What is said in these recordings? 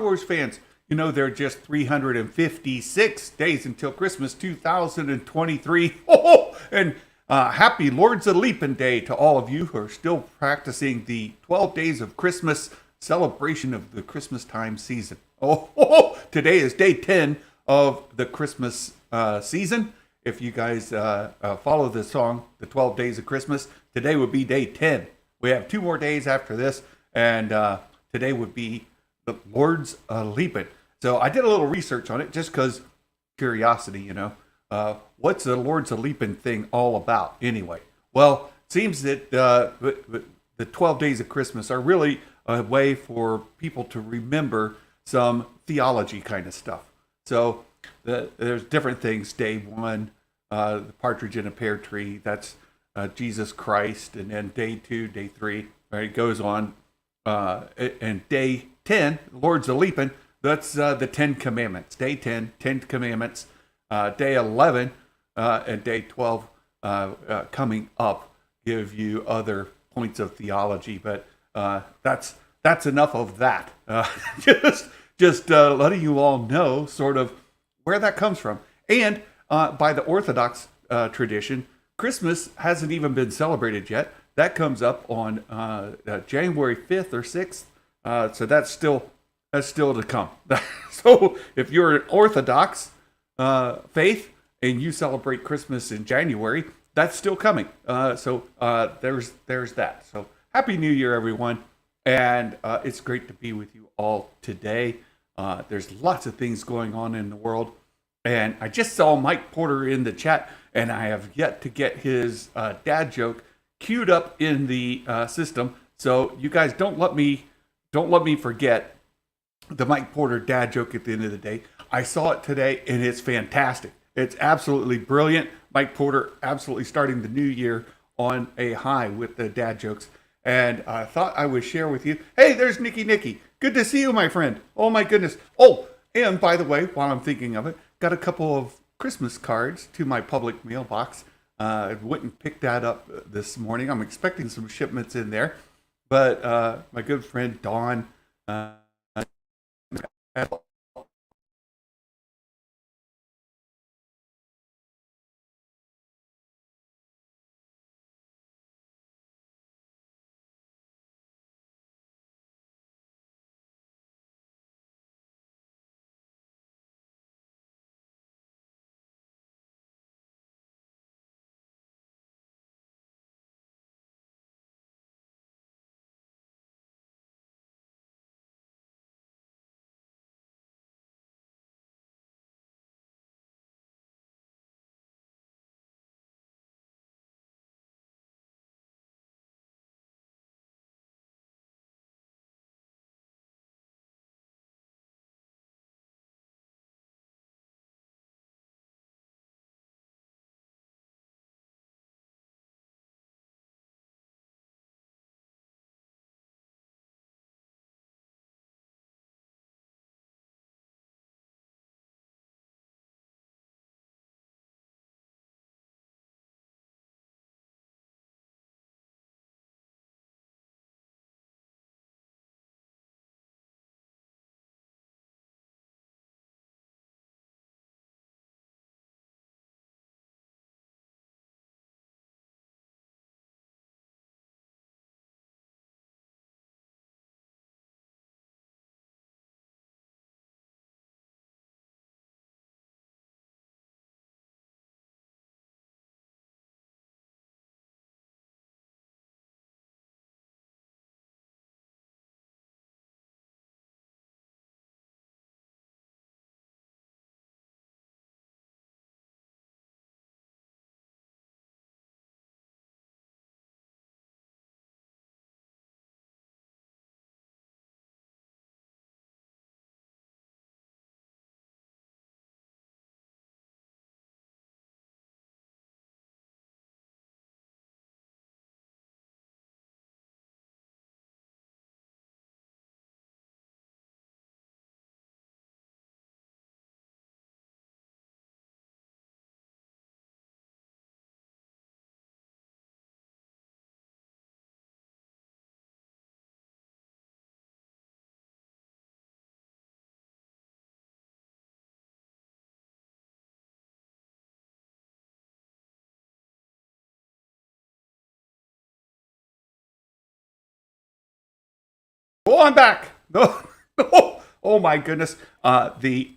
Wars fans, you know there are just 356 days until Christmas 2023. Oh, and happy Lord's of Leaping Day to all of you who are still practicing the 12 days of Christmas celebration of the Christmas time season. Today is day 10 of the Christmas season. If you guys follow the song, the 12 Days of Christmas, today would be day 10. We have 2 more days after this, and today would be the Lord's Leaping. So I did a little research on it just because curiosity, you know. What's the Lord's Leaping thing all about anyway? Well, it seems that the 12 Days of Christmas are really a way for people to remember some theology kind of stuff. So there's different things. Day 1, the partridge in a pear tree, that's Jesus Christ. And then day 2, day 3, right, it goes on. And day 10, Lord's Leaping, that's the 10 Commandments. Day 10, 10 Commandments. Day 11 and day 12 coming up give you other points of theology. But that's enough of that. Just letting you all know sort of where that comes from. And by the Orthodox tradition, Christmas hasn't even been celebrated yet. That comes up on January 5th or 6th. So that's still to come. So if you're an Orthodox faith and you celebrate Christmas in January, that's still coming. So there's that. So Happy New Year, everyone. And it's great to be with you all today. There's lots of things going on in the world. And I just saw Mike Porter in the chat, and I have yet to get his dad joke queued up in the system. So you guys don't let me forget the Mike Porter dad joke at the end of the day. I saw it today, and it's fantastic. It's absolutely brilliant. Mike Porter absolutely starting the new year on a high with the dad jokes. And I thought I would share with you. Hey, there's Nikki. Good to see you, my friend. Oh, my goodness. Oh, and by the way, while I'm thinking of it, got a couple of Christmas cards to my public mailbox. I went and picked that up this morning. I'm expecting some shipments in there. But my good friend Dawn Oh, I'm back. No, no. Oh my goodness. The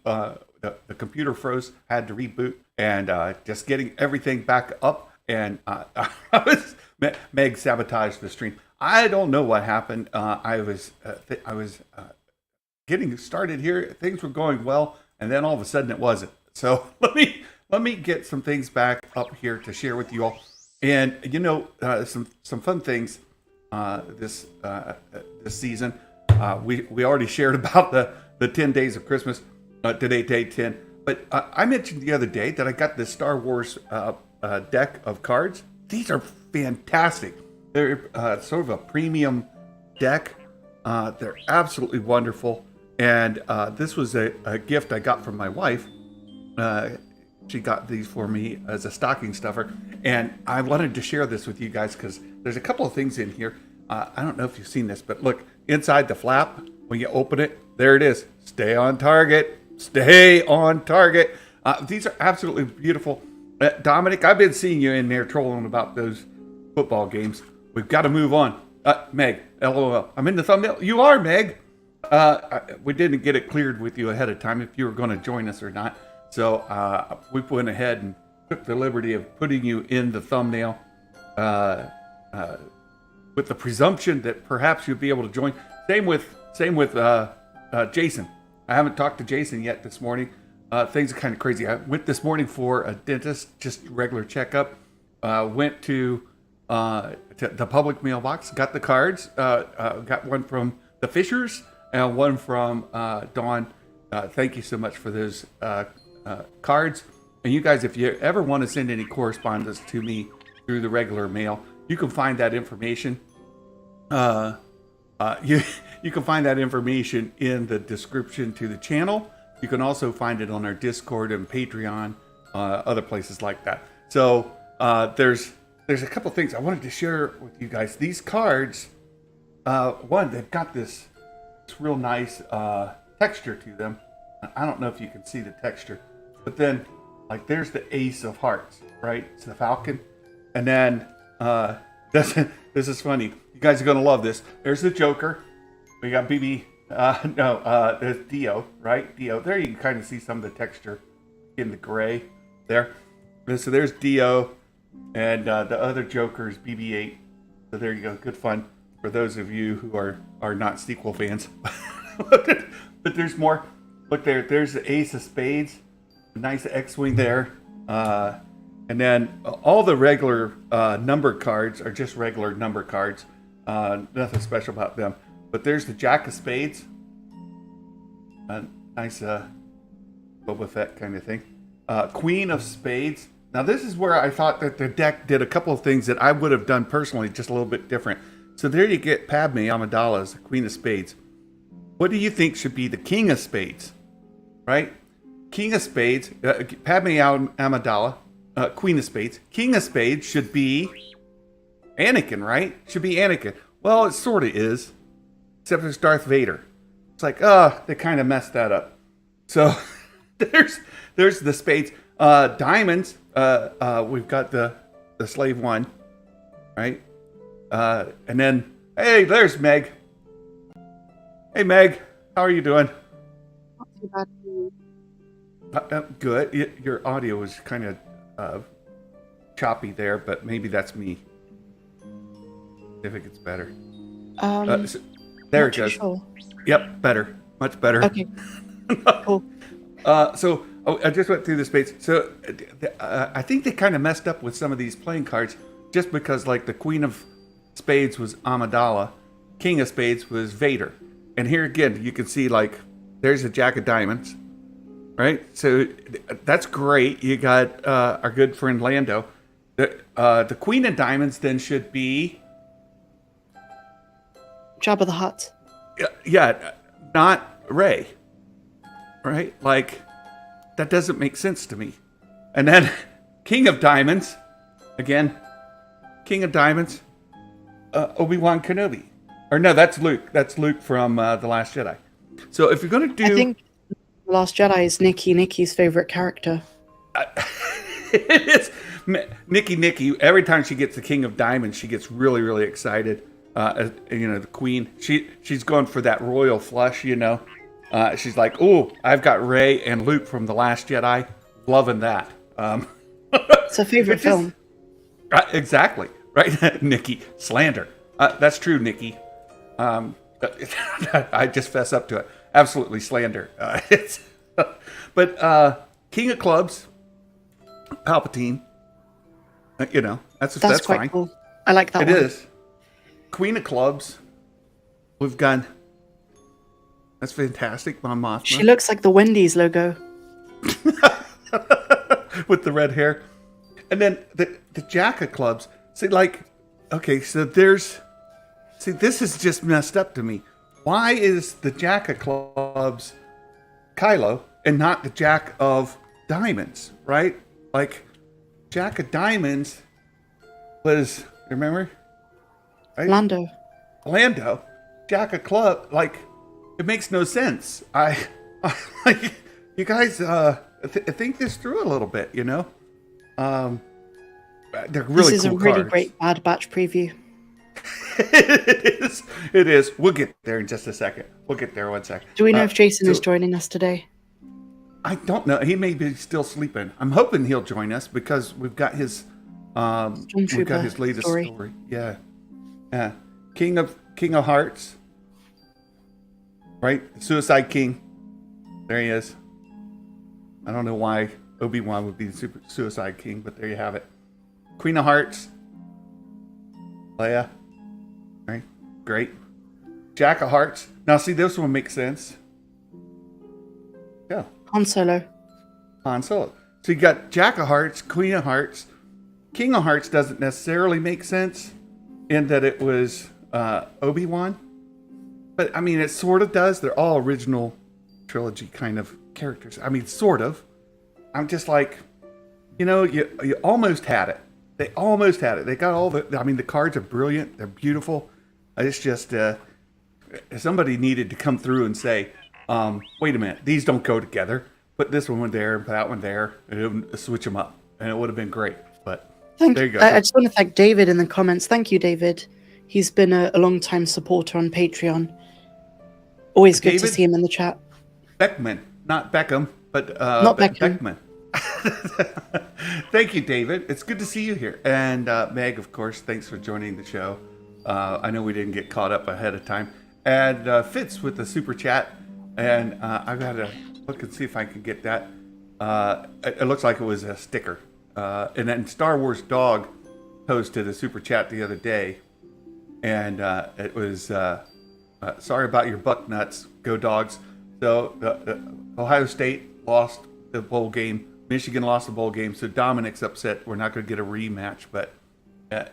computer froze. Had to reboot and just getting everything back up. And Meg sabotaged the stream. I don't know what happened. I was getting started here. Things were going well, and then all of a sudden it wasn't. So let me get some things back up here to share with you all. And some fun things this season. We already shared about the 10 days of Christmas. Today, day 10. But I mentioned the other day that I got this Star Wars deck of cards. These are fantastic. They're sort of a premium deck. They're absolutely wonderful. And this was a gift I got from my wife. She got these for me as a stocking stuffer. And I wanted to share this with you guys because there's a couple of things in here. I don't know if you've seen this, but look, inside the flap, when you open it, there it is. Stay on target. Stay on target. These are absolutely beautiful. Dominic, I've been seeing you in there trolling about those football games. We've got to move on. Meg, LOL. I'm in the thumbnail. You are, Meg. We didn't get it cleared with you ahead of time if you were going to join us or not. So we went ahead and took the liberty of putting you in the thumbnail with the presumption that perhaps you'll be able to join. Same with Jason. I haven't talked to Jason yet this morning. Things are kind of crazy. I went this morning for a dentist, just regular checkup. Went to the public mailbox, got the cards. Got one from the Fishers and one from Dawn. Thank you so much for those cards. And you guys, if you ever want to send any correspondence to me through the regular mail, you can find that information. You can find that information in the description to the channel. You can also find it on our Discord and Patreon, other places like that. So there's a couple things I wanted to share with you guys. These cards, one, they've got this real nice texture to them. I don't know if you can see the texture, but then like there's the Ace of Hearts, right? It's the Falcon, and then this is funny. You guys are gonna love this. There's the Joker. We got BB. There's Dio, right? Dio. There you can kind of see some of the texture in the gray there. So there's Dio, and the other Joker is BB-8. So there you go. Good fun for those of you who are not sequel fans. But there's more. Look there. There's the Ace of Spades. Nice X-Wing there. And then all the regular number cards are just regular number cards. Nothing special about them. But there's the Jack of Spades. Nice Boba Fett kind of thing. Queen of Spades. Now this is where I thought that the deck did a couple of things that I would have done personally, just a little bit different. So there you get Padme Amidala as the Queen of Spades. What do you think should be the King of Spades? Right? King of Spades, Padme Amidala, Queen of Spades. King of Spades should be Anakin, right? Should be Anakin. Well, it sort of is. Except it's Darth Vader. It's like, they kind of messed that up. So there's the spades. Diamonds, we've got the slave one, right? And then, hey, there's Meg. Hey, Meg, how are you doing? Not too bad. Good. Your audio is kind of choppy there, but maybe that's me. If it gets better. There it goes. Sure. Yep, better. Much better. Okay. Cool. So I just went through the spades. So I think they kind of messed up with some of these playing cards just because like the Queen of Spades was Amidala, King of Spades was Vader. And here again, you can see like there's a Jack of Diamonds, right? So that's great. You got our good friend Lando. The Queen of Diamonds then should be Jabba the Hutt. Yeah, not Rey, right? Like, that doesn't make sense to me. And then, King of Diamonds, again, King of Diamonds, Obi-Wan Kenobi. Or no, that's Luke. That's Luke from The Last Jedi. So if you're going to do... I think The Last Jedi is Nikki's favorite character. It is. Nikki, every time she gets the King of Diamonds, she gets really, really excited. The queen, she's going for that royal flush, she's like, oh, I've got Rey and Luke from The Last Jedi, loving that. It's her favorite film. Exactly, right? Nikki, slander. That's true, Nikki. I just fess up to it. Absolutely slander. But King of Clubs, Palpatine, that's quite fine. cool. I like that one. It is. Queen of Clubs, we've got, that's fantastic, Mon Mothma. She looks like the Wendy's logo. With the red hair. And then the Jack of Clubs. See, okay, so this is just messed up to me. Why is the Jack of Clubs Kylo and not the Jack of Diamonds, right? Like, Jack of Diamonds was, remember? Right? Lando. Jack of Club, it makes no sense. You guys think this through a little bit, They're really cool. This is a really great Bad Batch preview. It is. We'll get there in just a second. We'll get there one second. Do we know if Jason is joining us today? I don't know. He may be still sleeping. I'm hoping he'll join us because we've got his latest story. Yeah. King of Hearts. Right? Suicide King. There he is. I don't know why Obi-Wan would be the Suicide King, but there you have it. Queen of Hearts. Leia. Right? Great. Jack of Hearts. Now see, this one makes sense. Yeah. Han Solo. So you got Jack of Hearts, Queen of Hearts. King of Hearts doesn't necessarily make sense in that it was Obi-Wan. But, I mean, it sort of does. They're all original trilogy kind of characters. I mean, sort of. I'm just like, you almost had it. They almost had it. They got all the cards are brilliant. They're beautiful. It's just, somebody needed to come through and say, wait a minute, these don't go together. Put this one there and put that one there, and switch them up. And it would have been great. But there you go. I just want to thank David in the comments. Thank you, David. He's been a long-time supporter on Patreon. Always good to see him in the chat. Beckman, not Beckham, but not Beckham. Beckman. Thank you, David. It's good to see you here. And Meg, of course, thanks for joining the show. I know we didn't get caught up ahead of time. And Fitz with the super chat. And I've got to look and see if I can get that. It looks like it was a sticker. And then Star Wars Dog posted a super chat the other day. And it was, sorry about your buck nuts, go Dogs. So Ohio State lost the bowl game. Michigan lost the bowl game. So Dominic's upset. We're not going to get a rematch. But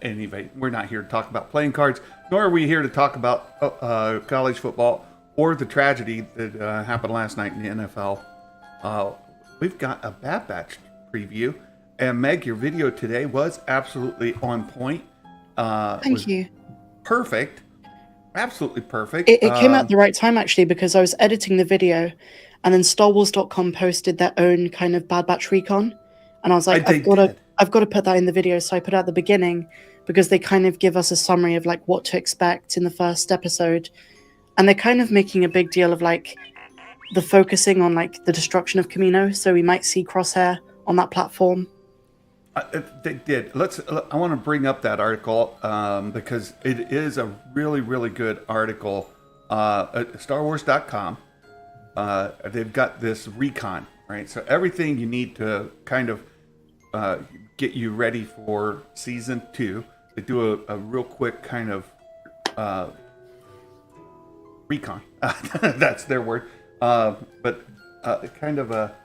anyway, we're not here to talk about playing cards, nor are we here to talk about college football or the tragedy that happened last night in the NFL. We've got a Bad Batch preview. And Meg, your video today was absolutely on point. Thank you. Perfect. Absolutely perfect. It came out at the right time, actually, because I was editing the video and then StarWars.com posted their own kind of Bad Batch recon. And I was like, I've got to put that in the video. So I put it at the beginning because they kind of give us a summary of like what to expect in the first episode. And they're kind of making a big deal of like the focusing on like the destruction of Camino. So we might see Crosshair on that platform. They did. I want to bring up that article because it is a really, really good article. At StarWars.com, they've got this recon, right? So everything you need to kind of get you ready for season 2. They do a real quick kind of recon. That's their word. But kind of a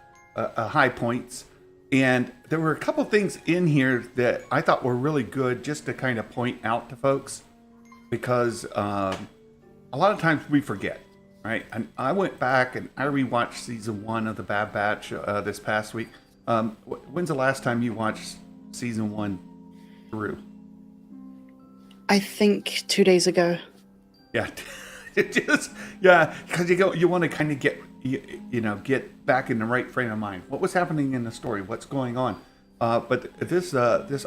high points. And there were a couple things in here that I thought were really good just to kind of point out to folks because a lot of times we forget, right? And I went back and I rewatched season 1 of the Bad Batch this past week. When's the last time you watched season 1 through? I think 2 days ago. Yeah, because you want to kind of get back in the right frame of mind. What was happening in the story? What's going on? But this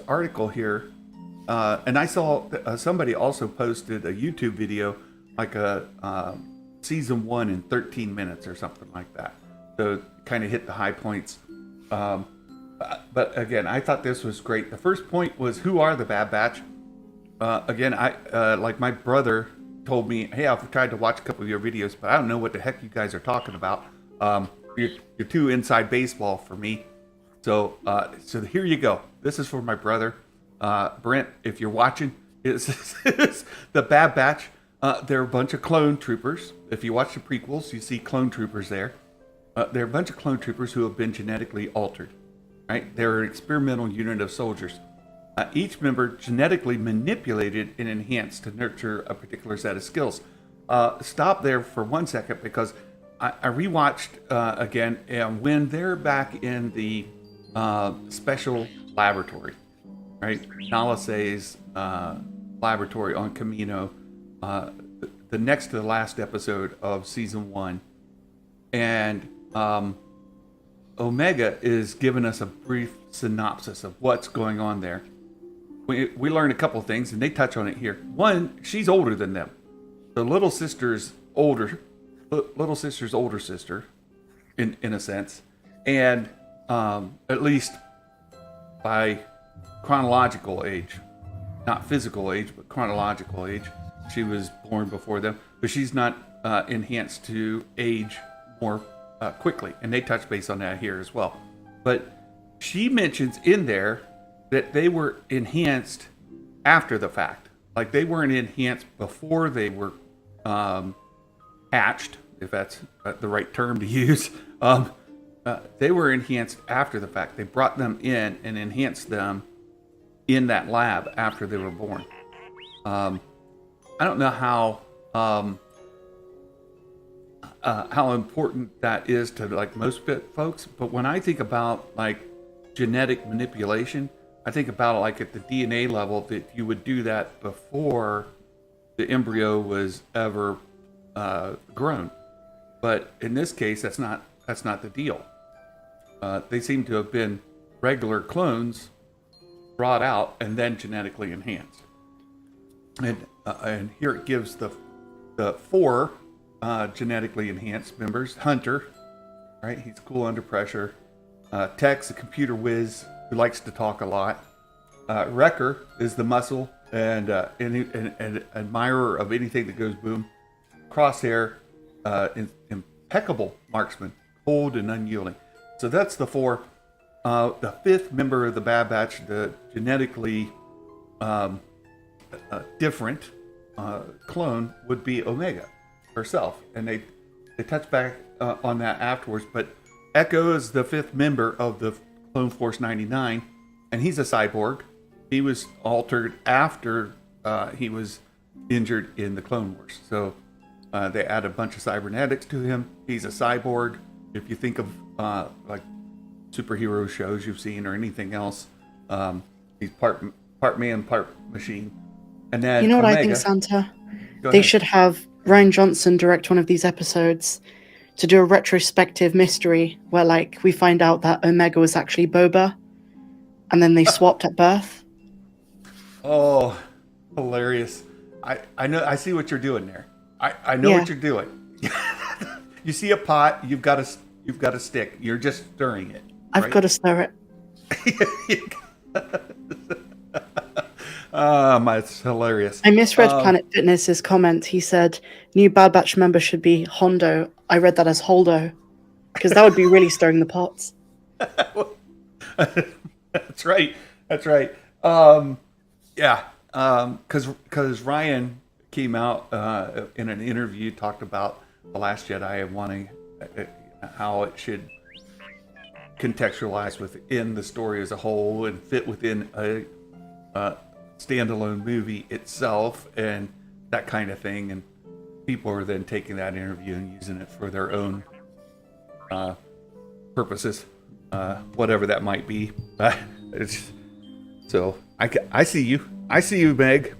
article here and I saw somebody also posted a YouTube video, like a season 1 in 13 minutes or something like that. So kind of hit the high points. But again, I thought this was great. The first point was, who are the Bad Batch? Again, like my brother told me, hey, I've tried to watch a couple of your videos, but I don't know what the heck you guys are talking about. You're too inside baseball for me. So here you go. This is for my brother, Brent. If you're watching, it's the Bad Batch. They're a bunch of clone troopers. If you watch the prequels, you see clone troopers there. They're a bunch of clone troopers who have been genetically altered. Right? They're an experimental unit of soldiers. Each member genetically manipulated and enhanced to nurture a particular set of skills. Stop there for 1 second, because I rewatched again, and when they're back in the special laboratory, right? Nalase's laboratory on Camino, the next to the last episode of season 1, and Omega is giving us a brief synopsis of what's going on there. We learn a couple of things, and they touch on it here. One, she's older than them. The little sister's older sister, in a sense, and at least by chronological age, not physical age, but chronological age, she was born before them. But she's not enhanced to age more quickly, and they touch base on that here as well. But she mentions in there that they were enhanced after the fact. Like, they weren't enhanced before they were hatched, if that's the right term to use. They were enhanced after the fact. They brought them in and enhanced them in that lab after they were born. I don't know how important that is to like most folks, but when I think about like genetic manipulation, I think about it like at the DNA level, that you would do that before the embryo was ever grown. But in this case, that's not the deal. They seem to have been regular clones brought out and then genetically enhanced. And here it gives the 4 genetically enhanced members. Hunter, right? He's cool under pressure. Tex, a computer whiz who likes to talk a lot. Wrecker is the muscle and an admirer of anything that goes boom. Crosshair, impeccable marksman, cold and unyielding. So that's the 4. The 5th member of the Bad Batch, the genetically different clone, would be Omega herself, and they touch back on that afterwards. But Echo is the 5th member of the Clone Force 99, and he's a cyborg. He was altered after he was injured in the Clone Wars, so they add a bunch of cybernetics to him. He's a cyborg. If you think of like superhero shows you've seen or anything else, he's part man, part machine. And then you know what Omega, I think, Santa? Go They ahead. should have Ryan Johnson direct one of these episodes to do a retrospective mystery where, like, we find out that Omega was actually Boba, and then they swapped at birth. Oh, hilarious! I know. I see what you're doing there. I know what you're doing. You see a pot, you've got a stick. You're just stirring it. I've got to stir it. It's hilarious. I misread Planet Fitness's comment. He said new Bad Batch member should be Hondo. I read that as Holdo, because that would be really stirring the pots. That's right. That's right. Yeah. Because Ryan came out in an interview, talked about The Last Jedi and wanting how it should contextualize within the story as a whole and fit within a standalone movie itself and that kind of thing. And people are then taking that interview and using it for their own purposes, whatever that might be. So I see you. I see you, Meg.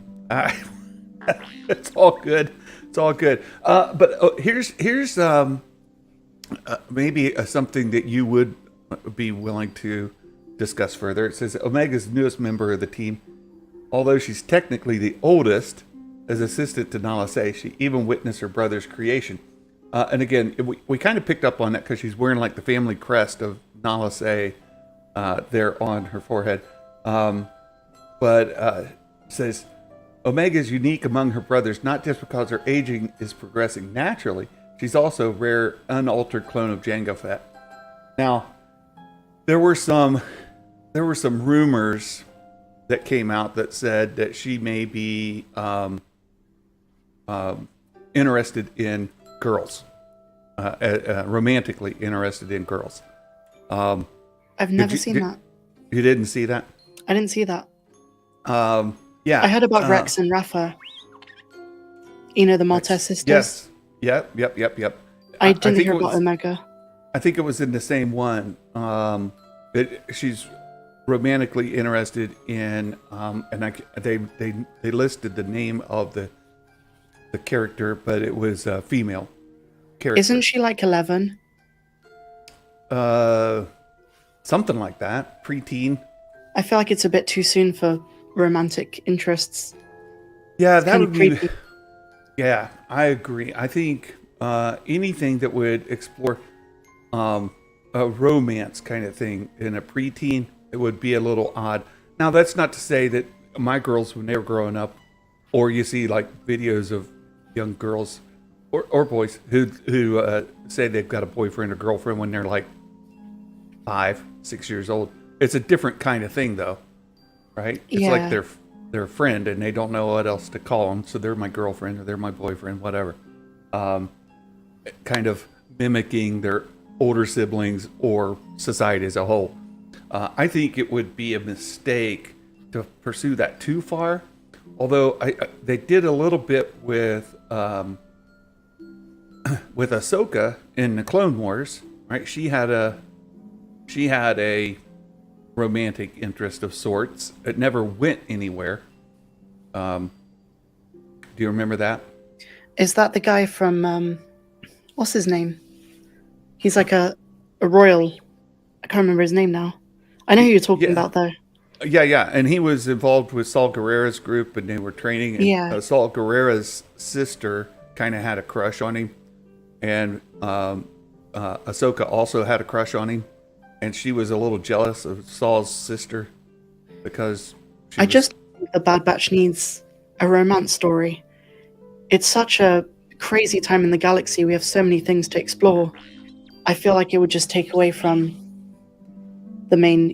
It's all good. It's all good. But here's maybe something that you would be willing to discuss further. It says Omega's newest member of the team, although she's technically the oldest, as assistant to Nala Se, she even witnessed her brother's creation. And again, we kind of picked up on that because she's wearing like the family crest of Nala Se there on her forehead. But says, Omega is unique among her brothers, not just because her aging is progressing naturally. She's also a rare, unaltered clone of Jango Fett. Now, there were some rumors that came out that said that she may be interested in girls, romantically interested in girls. I've never seen that. You didn't see that? I didn't see that. Yeah. I heard about Rex and Rafa. You know, the Maltese sisters? Yes. Yep. I didn't hear about Omega. I think it was in the same one. She's romantically interested in, and they listed the name of the character, but it was a female character. Isn't she like 11? Something like that. Preteen. I feel like it's a bit too soon for romantic interests. Yeah, it's that would be. creepy. Yeah, I agree. I think anything that would explore a romance kind of thing in a preteen, it would be a little odd. Now, that's not to say that my girls, when they were growing up, or you see like videos of young girls or boys who say they've got a boyfriend or girlfriend when they're like 5, 6 years old. It's a different kind of thing, though, right? It's like they're a friend and they don't know what else to call them, so they're my girlfriend or they're my boyfriend, whatever. Kind of mimicking their older siblings or society as a whole. I think it would be a mistake to pursue that too far. Although they did a little bit with Ahsoka in the Clone Wars, right? She had a romantic interest of sorts. It never went anywhere. Do you remember that? Is that the guy from what's his name? He's like a royal. I can't remember his name now. I know who you're talking about, though. Yeah, and he was involved with Saul Guerrera's group, and they were training. And, Saul Guerrera's sister kind of had a crush on him, and Ahsoka also had a crush on him, and she was a little jealous of Saul's sister because just think the Bad Batch needs a romance story. It's such a crazy time in the galaxy. We have so many things to explore. I feel like it would just take away from the main,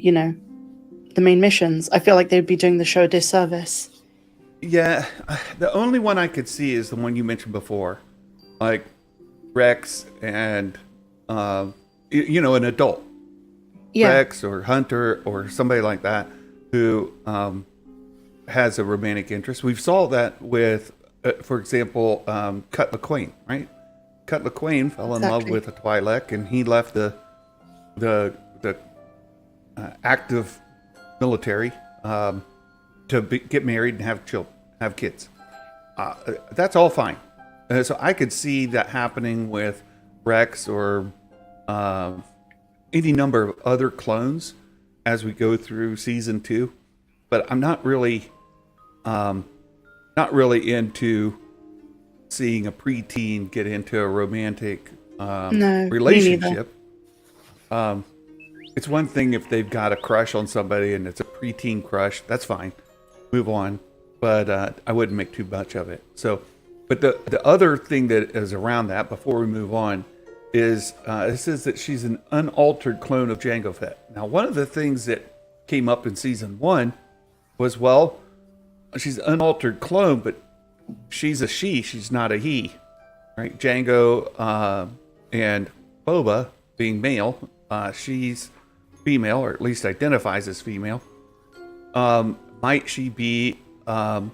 the main missions. I feel like they'd be doing the show a disservice. Yeah, the only one I could see is the one you mentioned before, like Rex and an adult, Rex or Hunter or somebody like that who has a romantic interest. We saw that with, for example, Cut LaQuaine, right? Cut LaQuaine fell in love with a Twi'lek, and he left the active military to get married and have kids. That's all fine. So I could see that happening with Rex or any number of other clones as we go through season 2. But I'm not really into seeing a preteen get into a romantic relationship. It's one thing if they've got a crush on somebody and it's a preteen crush. That's fine. Move on. But I wouldn't make too much of it. So, but the other thing that is around that, before we move on, is it says that she's an unaltered clone of Jango Fett. Now, one of the things that came up in season 1 was, well, she's an unaltered clone, but she's a she. She's not a he. Right? Jango and Boba being male, she's female, or at least identifies as female. Might she be a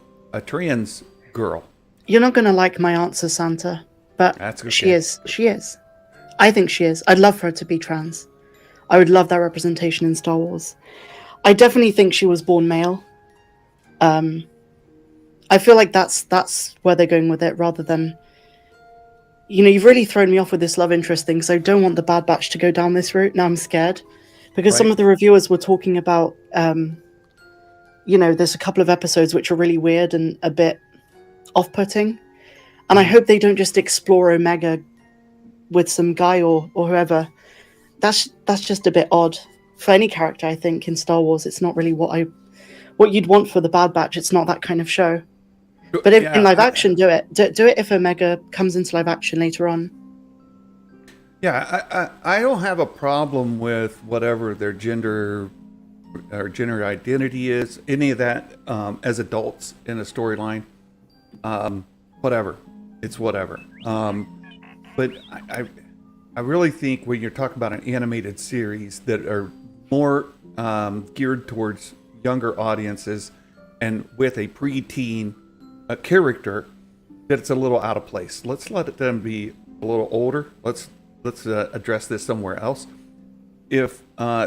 trans girl? You're not going to like my answer, Santa, but that's okay. She is. She is. I think she is. I'd love for her to be trans. I would love that representation in Star Wars. I definitely think she was born male. I feel like that's where they're going with it, rather than, you've really thrown me off with this love interest thing, because I don't want the Bad Batch to go down this route. Now I'm scared, because some of the reviewers were talking about, there's a couple of episodes which are really weird and a bit off-putting. And I hope they don't just explore Omega with some guy or whoever. That's just a bit odd for any character, I think, in Star Wars. It's not really what you'd want for the Bad Batch. It's not that kind of show. But if in live action, do it. Do it if Omega comes into live action later on. Yeah, I don't have a problem with whatever their gender or gender identity is, any of that, as adults in a storyline. Whatever. It's whatever. But I really think when you're talking about an animated series that are more geared towards younger audiences and with a preteen character, that it's a little out of place. Let's let them be a little older. Let's address this somewhere else. If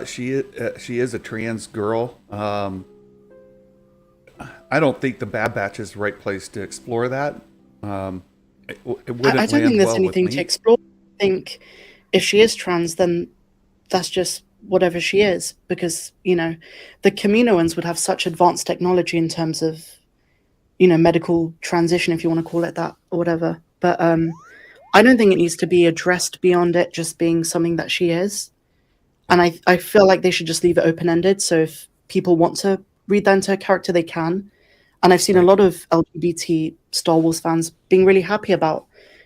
she is a trans girl, I don't think the Bad Batch is the right place to explore that. It wouldn't I don't think there's well anything to explore. I think if she is trans, then that's just whatever she is, because the Kaminoans would have such advanced technology in terms of medical transition, if you want to call it that, or whatever. But I don't think it needs to be addressed beyond it just being something that she is. And I feel like they should just leave it open-ended. So if people want to read that into a character, they can. And I've seen a lot of LGBT Star Wars fans being really happy about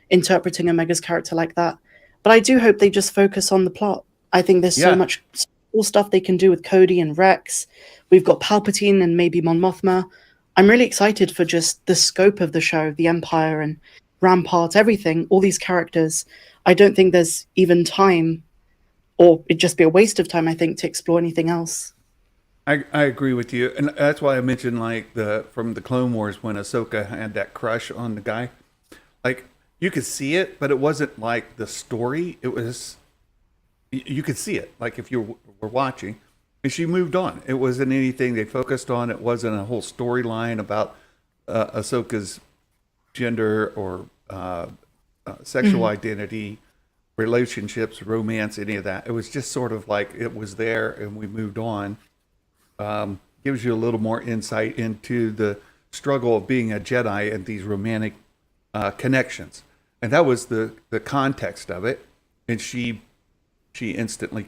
interpreting Omega's character like that. But I do hope they just focus on the plot. I think there's so much cool stuff they can do with Cody and Rex. We've got Palpatine and maybe Mon Mothma. I'm really excited for just the scope of the show, the Empire and Rampart, everything, all these characters. I don't think there's even time, or it'd just be a waste of time, I think, to explore anything else. I agree with you, and that's why I mentioned from the Clone Wars when Ahsoka had that crush on the guy. Like, you could see it, but it wasn't like the story. It was, you could see it, like if you were watching, and she moved on. It wasn't anything they focused on. It wasn't a whole storyline about Ahsoka's gender or sexual identity, relationships, romance, any of that. It was just sort of like it was there and we moved on. Gives you a little more insight into the struggle of being a Jedi and these romantic connections. And that was the context of it. And she instantly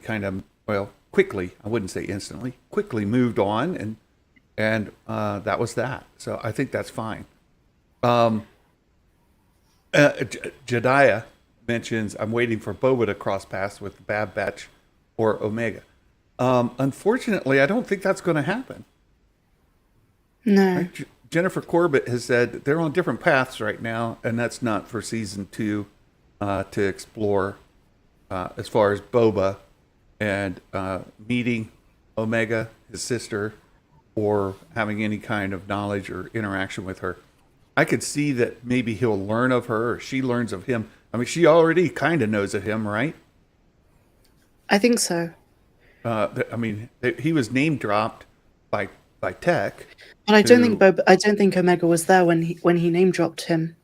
quickly, I wouldn't say instantly, quickly moved on, and that was that. So I think that's fine. Jediah mentions, I'm waiting for Boba to cross paths with the Bad Batch or Omega. Unfortunately, I don't think that's going to happen. No. Right? Jennifer Corbett has said that they're on different paths right now, and that's not for season 2 to explore as far as Boba and meeting Omega, his sister, or having any kind of knowledge or interaction with her. I could see that maybe he'll learn of her or she learns of him. I mean, she already kind of knows of him, right? I think so. He was name dropped by Tech. But I don't think Omega was there when he name dropped him.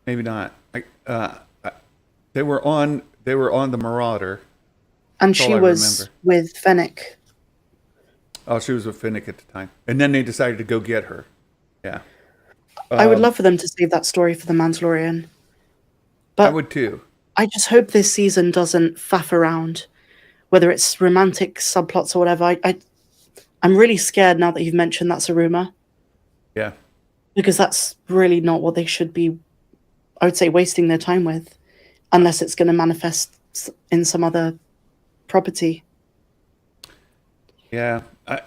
Maybe not. They were on the Marauder, and she was with Fennec. Oh, she was with Fennec at the time, and then they decided to go get her. Yeah, I would love for them to save that story for the Mandalorian. But I would too. I just hope this season doesn't faff around, whether it's romantic subplots or whatever. I'm really scared now that you've mentioned that's a rumor. Yeah. Because that's really not what they should be, I would say, wasting their time with, unless it's going to manifest in some other property. Yeah, I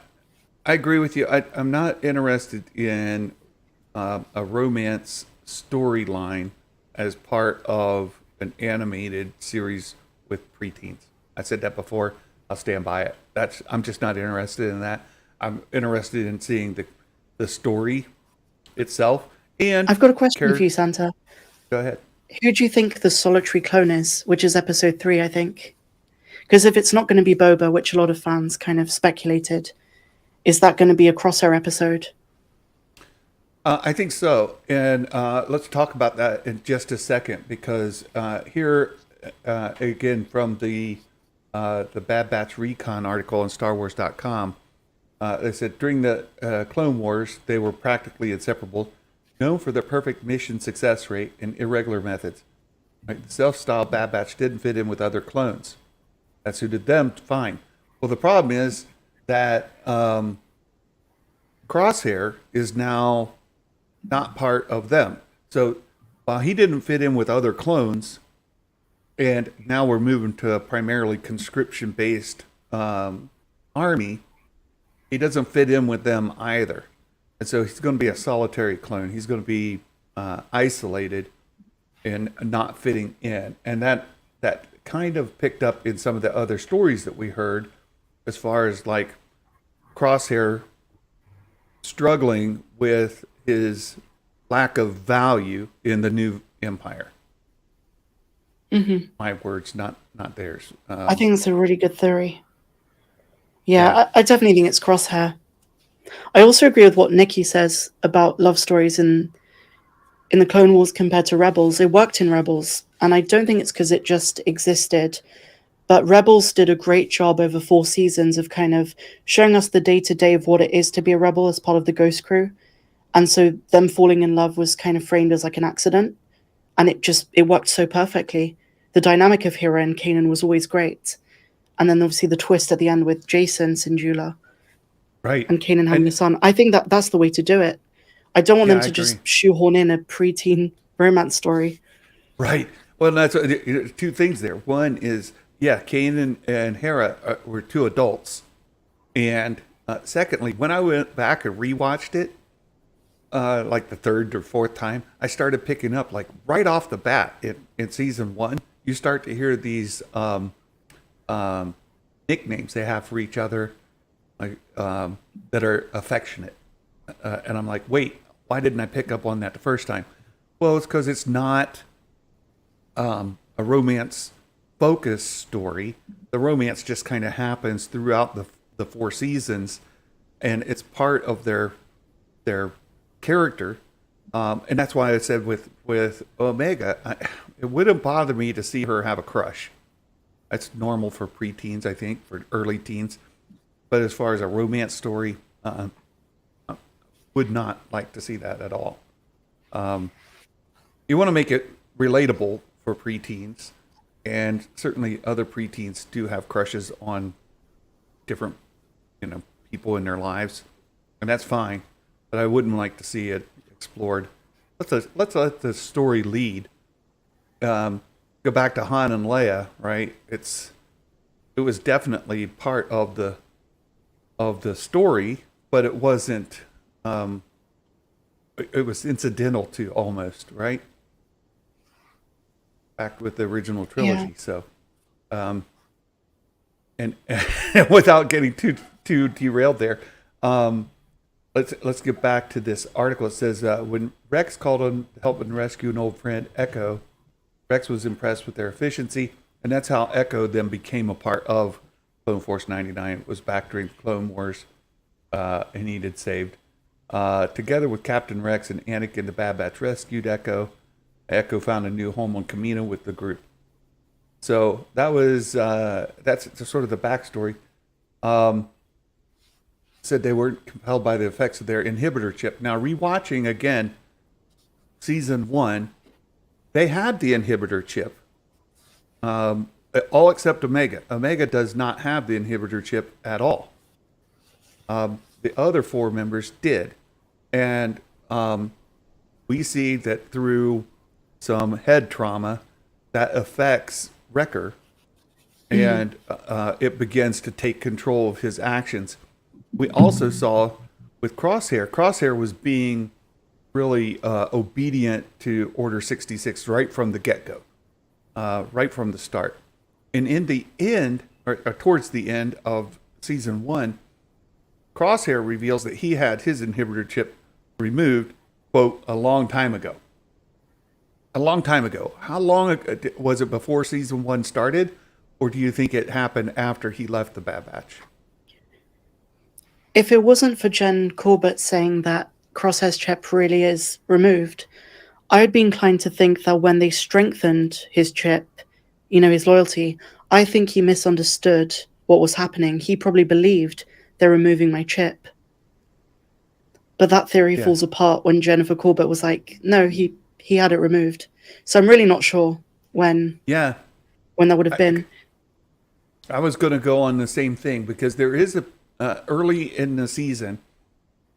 agree with you. I'm not interested in a romance storyline as part of an animated series with preteens. I said that before. I'll stand by it. I'm just not interested in that. I'm interested in seeing the story itself. And I've got a question for you, Santa. Go ahead. Who do you think the solitary clone is? Which is episode 3, I think. Because if it's not going to be Boba, which a lot of fans kind of speculated, is that going to be a Crosshair episode? I think so. And let's talk about that in just a second, because here, again, from the Bad Batch Recon article on StarWars.com, They said during the Clone Wars, they were practically inseparable, known for their perfect mission success rate and irregular methods. Right? The self-styled Bad Batch didn't fit in with other clones. That suited them fine. Well, the problem is that Crosshair is now not part of them. So while he didn't fit in with other clones, and now we're moving to a primarily conscription-based army, he doesn't fit in with them either. And so he's going to be a solitary clone. He's going to be isolated and not fitting in. And that kind of picked up in some of the other stories that we heard, as far as like Crosshair struggling with his lack of value in the new empire. Mm-hmm. My words, not theirs. I think it's a really good theory. Yeah. I definitely think it's Crosshair. I also agree with what Nikki says about love stories in the Clone Wars compared to Rebels. It worked in Rebels, and I don't think it's because it just existed. But Rebels did a great job over 4 seasons of kind of showing us the day-to-day of what it is to be a rebel as part of the Ghost Crew. And so them falling in love was kind of framed as like an accident. And it worked so perfectly. The dynamic of Hera and Kanan was always great. And then obviously the twist at the end with Jason Syndulla. Right. And Kanan having a son. I think that's the way to do it. I don't want them to just shoehorn in a preteen romance story. Right. Well, that's 2 things there. One is, Kanan and Hera were 2 adults. And secondly, when I went back and rewatched it, like the 3rd or 4th time, I started picking up, like right off the bat in season 1, you start to hear these nicknames they have for each other, like that are affectionate. And I'm like, wait, why didn't I pick up on that the first time? Well, it's because it's not a romance focused story. The romance just kind of happens throughout the 4 seasons, and it's part of their character. And that's why I said with Omega, it wouldn't bother me to see her have a crush. That's normal for preteens, I think, for early teens. But as far as a romance story, would not like to see that at all. You want to make it relatable for preteens, and certainly other preteens do have crushes on different, people in their lives, and that's fine. But I wouldn't like to see it explored. Let's let the story lead. Go back to Han and Leia, right? It was definitely part of the story, but it wasn't. It was incidental to, almost, right? Back with the original trilogy. Yeah. So, and without getting too derailed there, let's get back to this article. It says when Rex called on to help and rescue an old friend, Echo, Rex was impressed with their efficiency, and that's how Echo then became a part of Clone Force 99. It was back during the Clone Wars, and needed saved. Together with Captain Rex and Anakin, the Bad Batch rescued Echo. Echo found a new home on Kamino with the group. So that was that's sort of the backstory. Said they weren't compelled by the effects of their inhibitor chip. Now, rewatching again, season 1, they had the inhibitor chip. All except Omega. Omega does not have the inhibitor chip at all. The other 4 members did. And we see that through some head trauma that affects Wrecker, and it begins to take control of his actions. We also saw with Crosshair. Crosshair was being really obedient to Order 66 right from the get-go, right from the start. And in the end, or towards the end of season 1, Crosshair reveals that he had his inhibitor chip removed, quote, a long time ago. A long time ago. How long was it before season 1 started? Or do you think it happened after he left the Bad Batch? If it wasn't for Jen Corbett saying that Crosshair's chip really is removed, I'd be inclined to think that when they strengthened his chip, his loyalty, I think he misunderstood what was happening. He probably believed they're removing my chip. But that theory falls apart when Jennifer Corbett was like, no, he had it removed. So I'm really not sure when that would have been. I was going to go on the same thing because there is early in the season,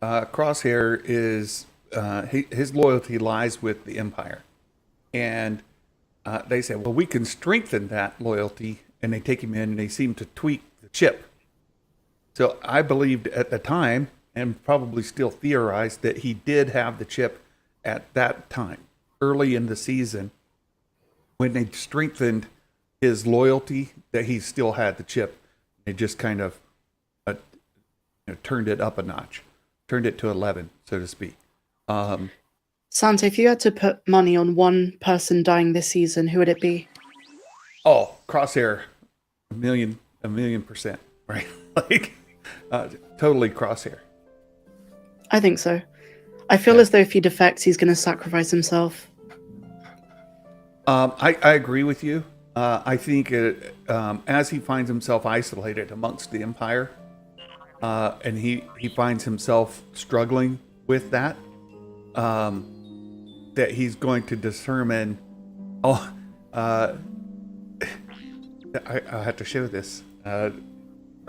Crosshair is his loyalty lies with the Empire, and they say, well, we can strengthen that loyalty, and they take him in and they seem to tweak the chip. So I believed at the time, and probably still theorized, that he did have the chip at that time, early in the season, when they strengthened his loyalty, that he still had the chip. They just kind of turned it up a notch, turned it to 11, so to speak. Santa, if you had to put money on one person dying this season, who would it be? Oh, Crosshair, a million %, right? Like, totally Crosshair. I think so. I feel as though if he defects, he's going to sacrifice himself. I agree with you. I think as he finds himself isolated amongst the Empire, and he finds himself struggling with that, that he's going to determine, I have to show this. Our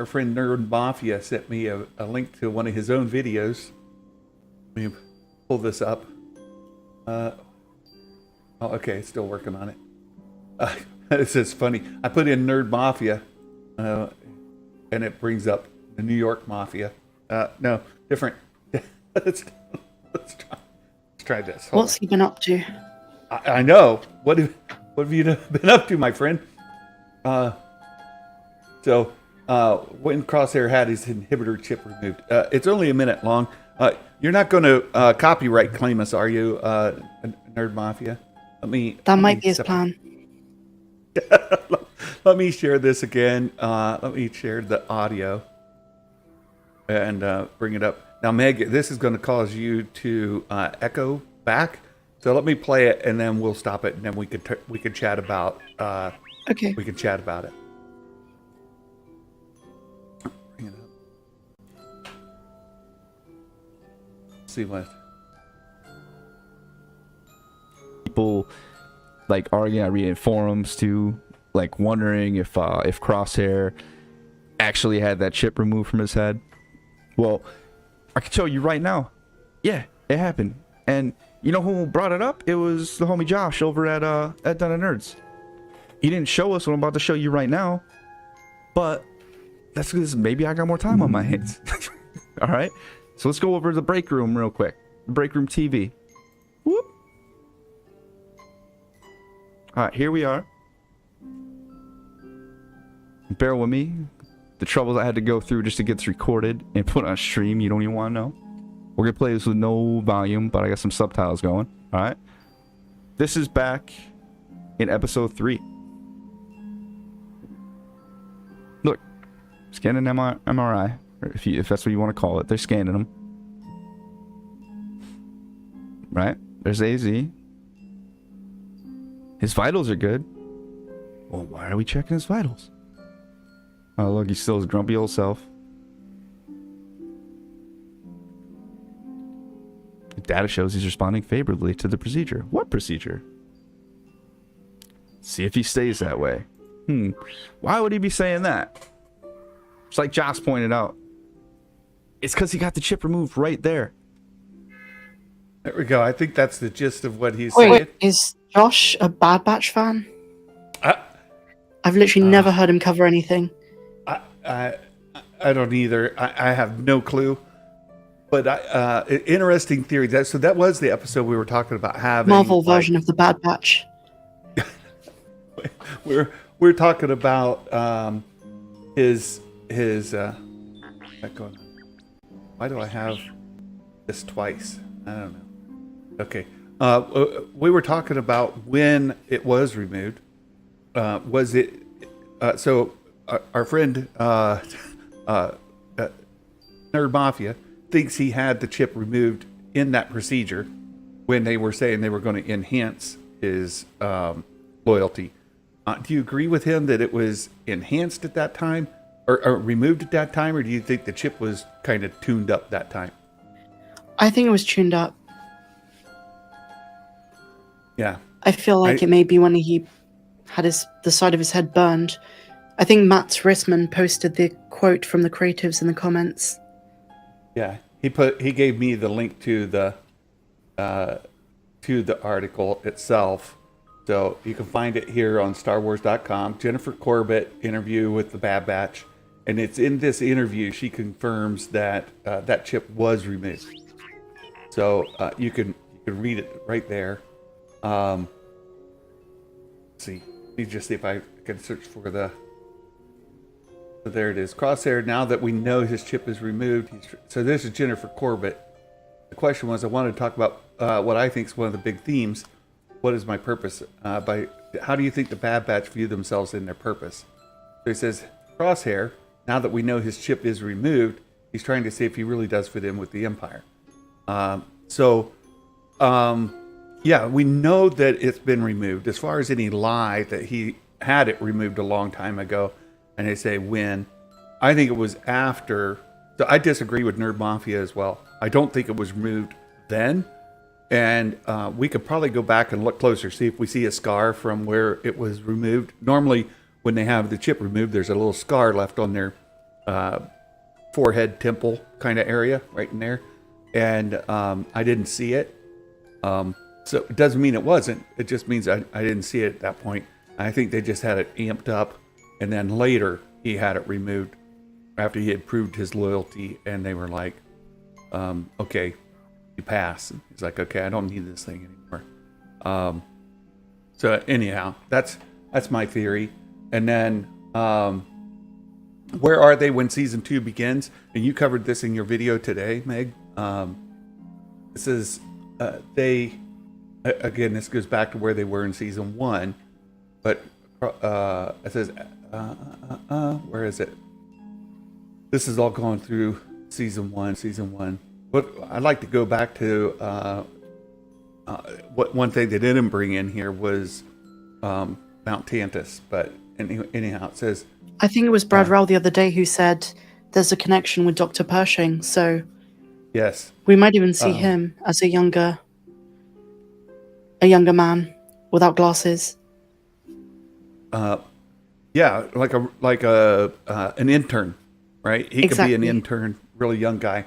friend Nerd Mafia sent me a link to one of his own videos. Let me pull this up. Okay, still working on it. This is funny. I put in Nerd Mafia, and it brings up the New York Mafia. No, different. Let's try this. Hold What's he been up to? I know. What have you been up to, my friend? So when Crosshair had his inhibitor chip removed, it's only a minute long. You're not going to copyright claim us, are you, Nerd Mafia? That might be his plan. Let me share this again. Let me share the audio and bring it up. Now, Meg, this is going to cause you to echo back. So let me play it, and then we'll stop it, and then we can chat about. Okay. We can chat about it. Bring it up. See what. People like arguing, I read in forums too, like wondering if Crosshair actually had that chip removed from his head. Well, I can tell you right now, yeah, it happened. And you know who brought it up? It was the homie Josh over at Dun and Nerds. He didn't show us what I'm about to show you right now, but that's because maybe I got more time on my hands. All right, so let's go over to the break room real quick. Break room TV. Whoop. All right, here we are. Bear with me. The troubles I had to go through just to get this recorded and put on stream, you don't even want to know. We're going to play this with no volume, but I got some subtitles going. All right. This is back in episode 3. Look, scanning MRI, or if that's what you want to call it. They're scanning them. Right? There's AZ. His vitals are good. Well, why are we checking his vitals? Oh, look, he's still his grumpy old self. The data shows he's responding favorably to the procedure. What procedure? See if he stays that way. Why would he be saying that? It's like Josh pointed out. It's because he got the chip removed right there. There we go. I think that's the gist of what he's saying. Wait, is Josh a Bad Batch fan? I've literally never heard him cover anything. I don't either. I have no clue. But interesting theory. So that was the episode we were talking about having. Marvel version of the Bad Batch. we're talking about his why do I have this twice? I don't know. Okay. We were talking about when it was removed. Was it so our friend Nerd Mafia thinks he had the chip removed in that procedure when they were saying they were going to enhance his loyalty. Do you agree with him that it was enhanced at that time, or removed at that time, or do you think the chip was kind of tuned up that time? I think it was tuned up. Yeah. I feel like it may be when he had the side of his head burned. I think Matt Rissman posted the quote from the creatives in the comments. Yeah, he gave me the link to the article itself, so you can find it here on StarWars.com. Jennifer Corbett interview with the Bad Batch, and it's in this interview she confirms that that chip was removed. So you can read it right there. Let's see, let me just see if I can search for the. So there it is. Crosshair, now that we know his chip is removed. So this is Jennifer Corbett. The question was, I wanted to talk about what I think is one of the big themes. What is my purpose? How do you think the Bad Batch view themselves in their purpose? So he says, Crosshair, now that we know his chip is removed, he's trying to see if he really does fit in with the Empire. Yeah, we know that it's been removed. As far as any lie that he had it removed a long time ago, and they say when, I think it was after. So I disagree with Nerd Mafia as well. I don't think it was removed then. And we could probably go back and look closer, see if we see a scar from where it was removed. Normally, when they have the chip removed, there's a little scar left on their forehead temple kind of area right in there. And I didn't see it. So it doesn't mean it wasn't. It just means I didn't see it at that point. I think they just had it amped up. And then later, he had it removed after he had proved his loyalty. And they were like, okay, you pass. And he's like, okay, I don't need this thing anymore. So anyhow, that's my theory. And then where are they when season 2 begins? And you covered this in your video today, Meg. This is, again, this goes back to where they were in season 1. But it says, where is it? This is all going through season 1. But I'd like to go back to what one thing they didn't bring in here was Mount Tantus. But anyhow, it says, I think it was Brad Rowell the other day who said there's a connection with Dr. Pershing. So yes, we might even see him as a younger man without glasses. Yeah, like an intern, right? He Exactly. could be an intern, really young guy.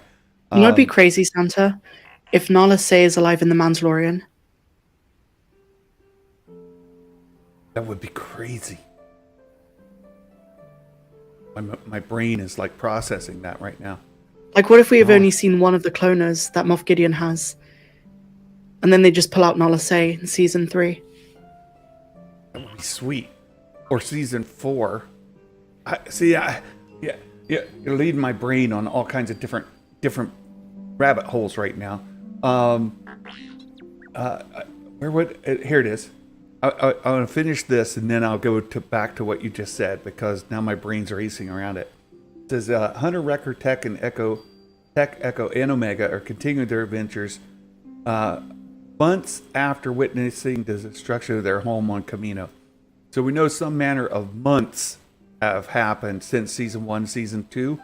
You know, it'd be crazy, Santa, if Nala Se is alive in the Mandalorian. That would be crazy. My brain is like processing that right now. Like, what if we have only seen one of the cloners that Moff Gideon has, and then they just pull out Nala Se in season 3? That would be sweet. Or season 4. You're leading my brain on all kinds of different rabbit holes right now. Here it is. I want to finish this and then I'll go back to what you just said because now my brain's racing around it. It says Hunter, Wrecker, Tech, Echo, and Omega are continuing their adventures months after witnessing the destruction of their home on Camino. So we know some manner of months have happened since season 1, season 2.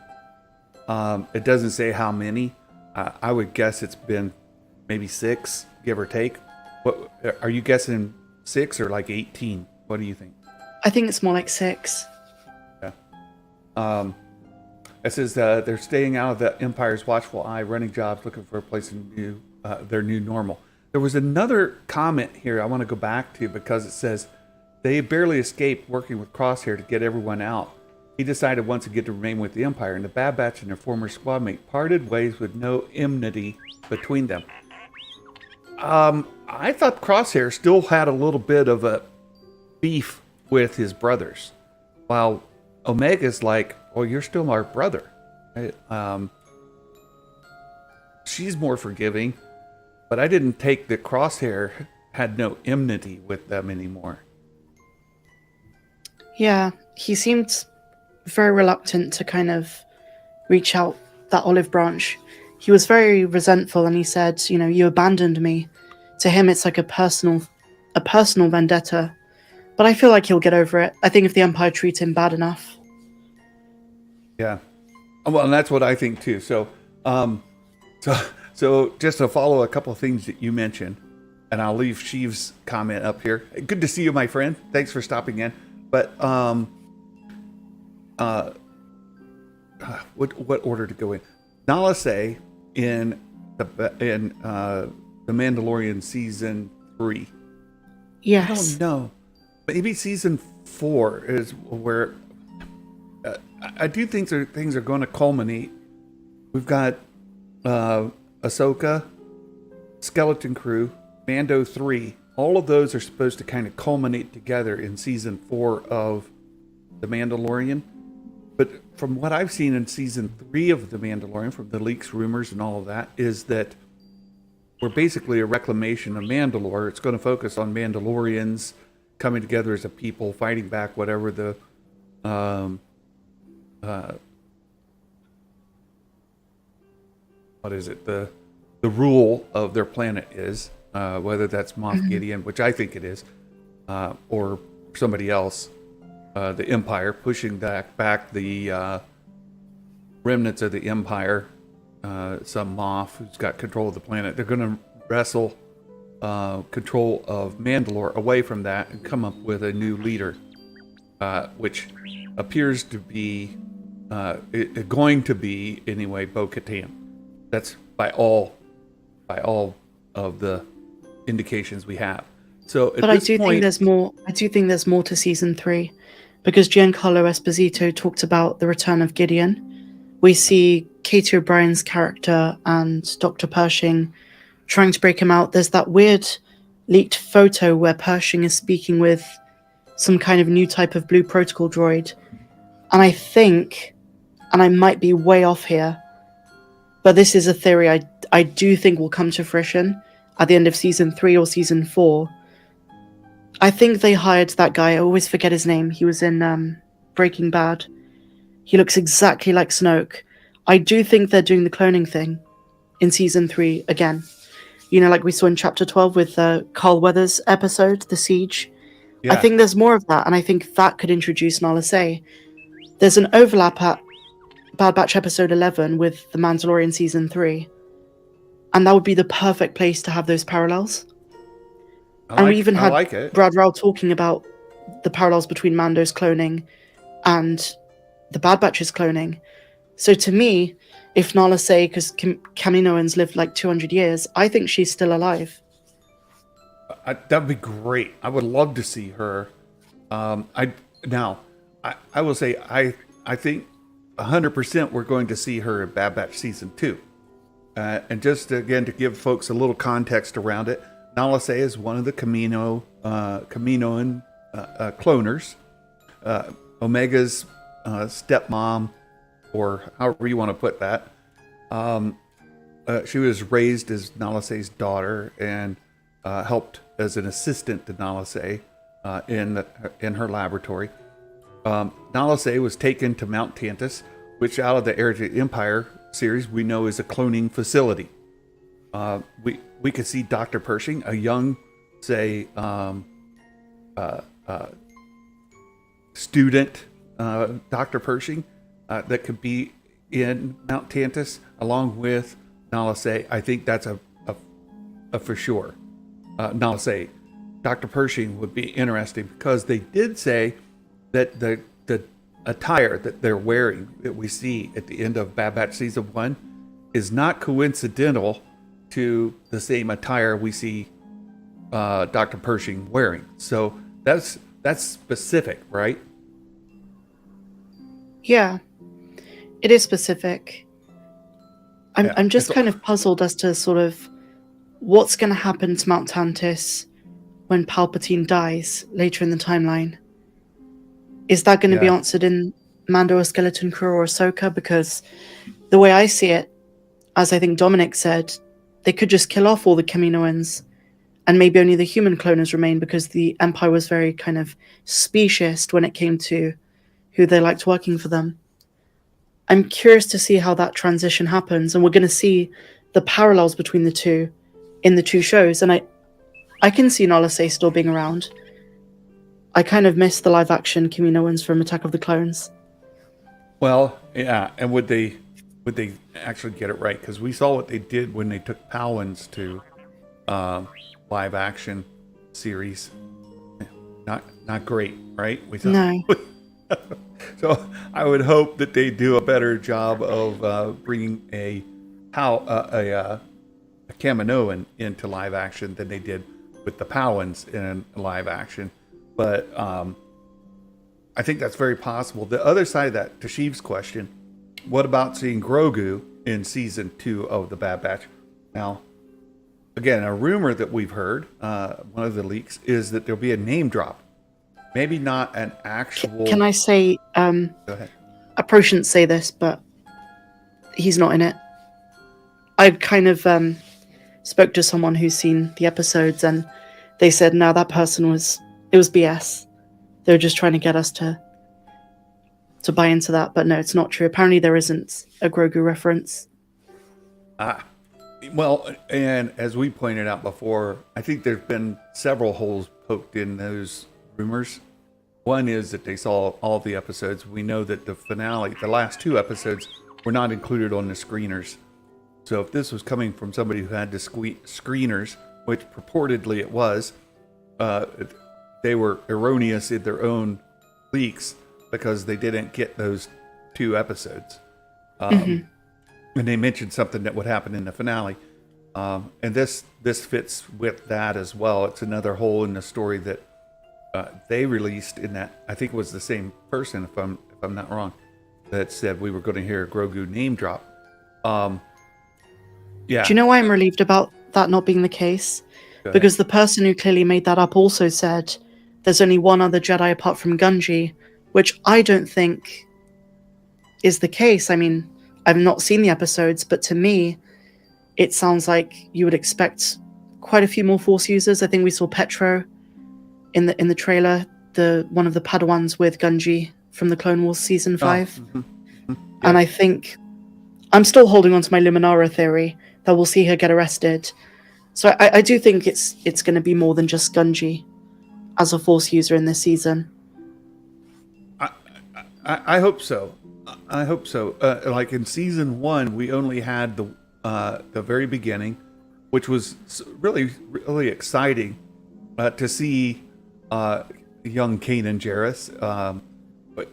It doesn't say how many. I would guess it's been maybe 6, give or take. What are you guessing? 6 or like 18? What do you think? I think it's more like 6. Yeah. It says they're staying out of the Empire's watchful eye, running jobs, looking for a place in their new normal. There was another comment here I want to go back to because it says they barely escaped working with Crosshair to get everyone out. He decided once again to remain with the Empire, and the Bad Batch and their former squad mate parted ways with no enmity between them. I thought Crosshair still had a little bit of a beef with his brothers, while Omega's like, well, you're still our brother. Right? She's more forgiving, but I didn't take that Crosshair had no enmity with them anymore. Yeah, he seemed very reluctant to kind of reach out that olive branch. He was very resentful and he said, you know, you abandoned me. To him, it's like a personal vendetta. But I feel like he'll get over it. I think if the Empire treats him bad enough. Yeah. Well, and that's what I think too. So just to follow a couple of things that you mentioned, and I'll leave Sheev's comment up here. Good to see you, my friend. Thanks for stopping in. But what order to go in? Nala say in the Mandalorian season 3. Yes. I don't know. Maybe season 4 is where I do think things are going to culminate. We've got Ahsoka, Skeleton Crew, Mando 3. All of those are supposed to kind of culminate together in season 4 of The Mandalorian. But from what I've seen in season 3 of The Mandalorian, from the leaks, rumors, and all of that, is that we're basically a reclamation of Mandalore. It's going to focus on Mandalorians coming together as a people, fighting back whatever the what is it? The rule of their planet is, whether that's Moff Gideon, which I think it is, or somebody else, the Empire, pushing back the remnants of the Empire, some Moff who's got control of the planet. They're going to wrestle control of Mandalore away from that and come up with a new leader, which appears to be going to be anyway Bo-Katan. That's by all of the indications we have. So, but I do think there's more. I do think there's more to season 3, because Giancarlo Esposito talked about the return of Gideon. We see Katie O'Brien's character and Dr. Pershing trying to break him out. There's that weird leaked photo where Pershing is speaking with some kind of new type of blue protocol droid. And I think, and I might be way off here, but this is a theory I do think will come to fruition at the end of season 3 or season 4. I think they hired that guy. I always forget his name. He was in Breaking Bad. He looks exactly like Snoke. I do think they're doing the cloning thing in season 3 again. You know, like we saw in chapter 12 with Carl Weathers' episode, The Siege. Yeah. I think there's more of that, and I think that could introduce Nala Se. There's an overlap at Bad Batch episode 11 with The Mandalorian season 3. And that would be the perfect place to have those parallels. We even had Brad Rowell talking about the parallels between Mando's cloning and the Bad Batch's cloning. So to me, if Nala Se, because Kaminoans lived like 200 years, I think she's still alive. That'd be great. I would love to see her. I will say I think 100% we're going to see her in Bad Batch season 2. And just again to give folks a little context around it, Nala Se is one of the Kaminoan cloners. Omega's stepmom, or however you want to put that. She was raised as Nala Se's daughter and helped as an assistant to Nala Se in her laboratory. Nala Se was taken to Mount Tantus, which out of the Heir to the Empire series we know is a cloning facility. We could see Dr. Pershing, a young, say, student, Dr. Pershing, that could be in Mount Tantus along with Nala Se. I think that's a for sure. Nala Se, Dr. Pershing would be interesting because they did say that the attire that they're wearing that we see at the end of Bad Batch season 1 is not coincidental to the same attire we see Dr. Pershing wearing. So that's specific, right? Yeah, it is specific. I'm just kind of puzzled as to sort of what's going to happen to Mount Tantis when Palpatine dies later in the timeline. Is that going to be answered in Mando or Skeleton Crew or Ahsoka? Because the way I see it, as I think Dominic said, they could just kill off all the Kaminoans and maybe only the human cloners remain, because the Empire was very kind of speciest when it came to who they liked working for them. I'm curious to see how that transition happens, and we're going to see the parallels between the two in the two shows. And I can see Nala Se still being around. I kind of miss the live-action Kaminoans from Attack of the Clones. Well, Yeah, and would they actually get it right? Because we saw what they did when they took Powens to live action series. Not great, right? We saw. No. So I would hope that they do a better job of bringing a Kaminoan into live action than they did with the Powens in live action. But I think that's very possible. The other side of that, to Sheev's question, what about seeing Grogu in season 2 of The Bad Batch? Now, again, a rumor that we've heard, one of the leaks, is that there'll be a name drop. Maybe not an actual... Can I say... Go ahead. I probably shouldn't say this, but he's not in it. I kind of spoke to someone who's seen the episodes, and they said, no, that person was BS. They were just trying to get us to buy into that, but no, it's not true. Apparently there isn't a Grogu reference. Well, and as we pointed out before, I think there's been several holes poked in those rumors. One is that they saw all the episodes. We know that the finale, the last 2 episodes, were not included on the screeners. So if this was coming from somebody who had the screeners, which purportedly it was, they were erroneous in their own leaks because they didn't get those 2 episodes. And they mentioned something that would happen in the finale. And this fits with that as well. It's another hole in the story that they released in that. I think it was the same person, if I'm not wrong, that said we were going to hear a Grogu name drop. Yeah. Do you know why I'm relieved about that not being the case? Because the person who clearly made that up also said there's only one other Jedi apart from Gungi, which I don't think is the case. I mean, I've not seen the episodes, but to me, it sounds like you would expect quite a few more Force users. I think we saw Petro in the trailer, one of the Padawans with Gungi from the Clone Wars season 5. And I think I'm still holding on to my Luminara theory that we'll see her get arrested. So I do think it's going to be more than just Gungi as a Force user in this season. I hope so. I hope so. Like in season 1, we only had the very beginning, which was really, really exciting to see young Kanan Jarrus. But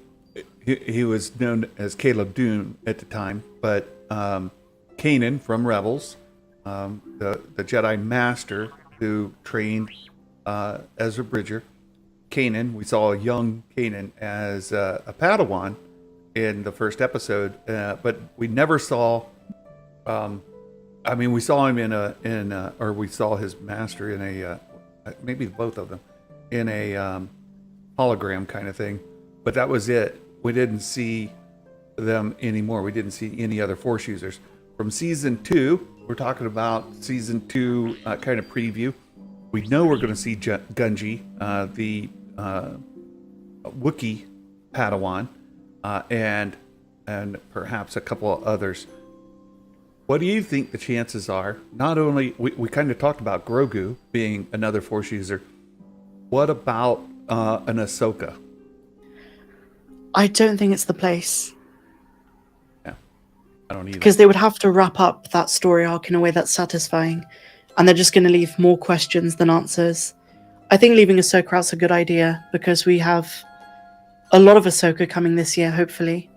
he was known as Caleb Dune at the time, but Kanan from Rebels, the Jedi Master who trained Ezra Bridger. Kanan, we saw a young Kanan as a Padawan in the first episode, but we never saw. I mean, we saw him or we saw his master in a maybe both of them in a hologram kind of thing, but that was it. We didn't see them anymore. We didn't see any other Force users. From season 2, we're talking about season 2 kind of preview. We know we're going to see Gungi, the Wookiee Padawan, and perhaps a couple of others. What do you think the chances are? Not only, we kind of talked about Grogu being another Force user. What about an Ahsoka? I don't think it's the place. Yeah, I don't either. Because they would have to wrap up that story arc in a way that's satisfying. And they're just going to leave more questions than answers. I think leaving Ahsoka out's a good idea because we have a lot of Ahsoka coming this year, hopefully,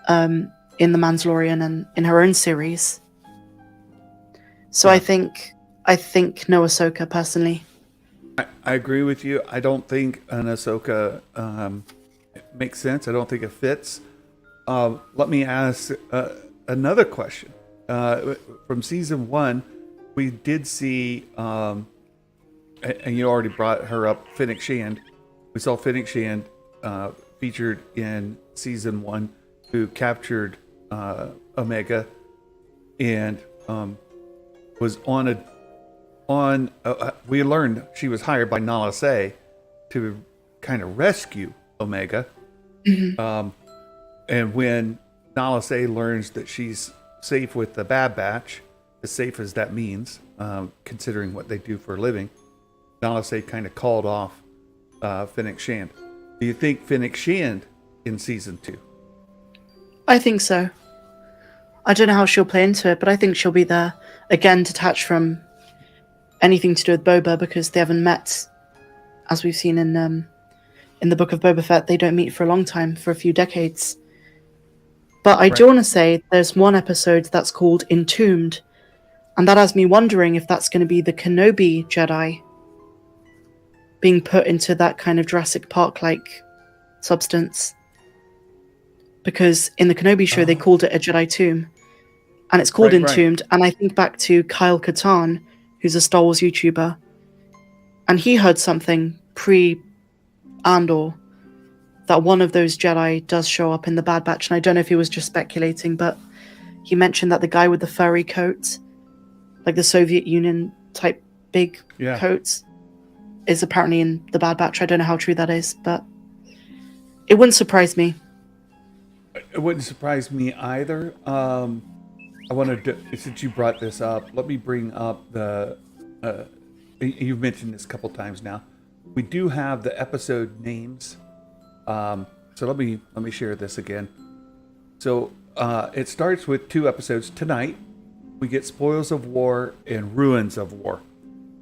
in The Mandalorian and in her own series. So yeah. I think no Ahsoka, personally. I agree with you. I don't think an Ahsoka makes sense. I don't think it fits. Let me ask another question. From season 1, we did see, and you already brought her up, Fennec Shand. We saw Fennec Shand featured in season 1, who captured Omega and was we learned she was hired by Nala Se to kind of rescue Omega. Mm-hmm. And when Nala Se learns that she's safe with the Bad Batch, as safe as that means, considering what they do for a living, Nala Se kind of called off Fennec Shand. Do you think Fennec Shand in season 2? I think so. I don't know how she'll play into it, but I think she'll be there, again, detached from anything to do with Boba, because they haven't met, as we've seen in the Book of Boba Fett. They don't meet for a long time, for a few decades. But I do want to say there's one episode that's called Entombed, and that has me wondering if that's going to be the Kenobi Jedi being put into that kind of Jurassic Park-like substance. Because in the Kenobi show, they called it a Jedi tomb. And it's called Entombed. And I think back to Kyle Katarn, who's a Star Wars YouTuber. And he heard something pre-Andor that one of those Jedi does show up in the Bad Batch. And I don't know if he was just speculating, but he mentioned that the guy with the furry coat, like the Soviet Union type big coats, is apparently in the Bad Batch. I don't know how true that is, but it wouldn't surprise me. It wouldn't surprise me either. I wanted to, since you brought this up, let me bring up the, you've mentioned this a couple times now. We do have the episode names. So let me share this again. So it starts with 2 episodes tonight. We get Spoils of War and Ruins of War.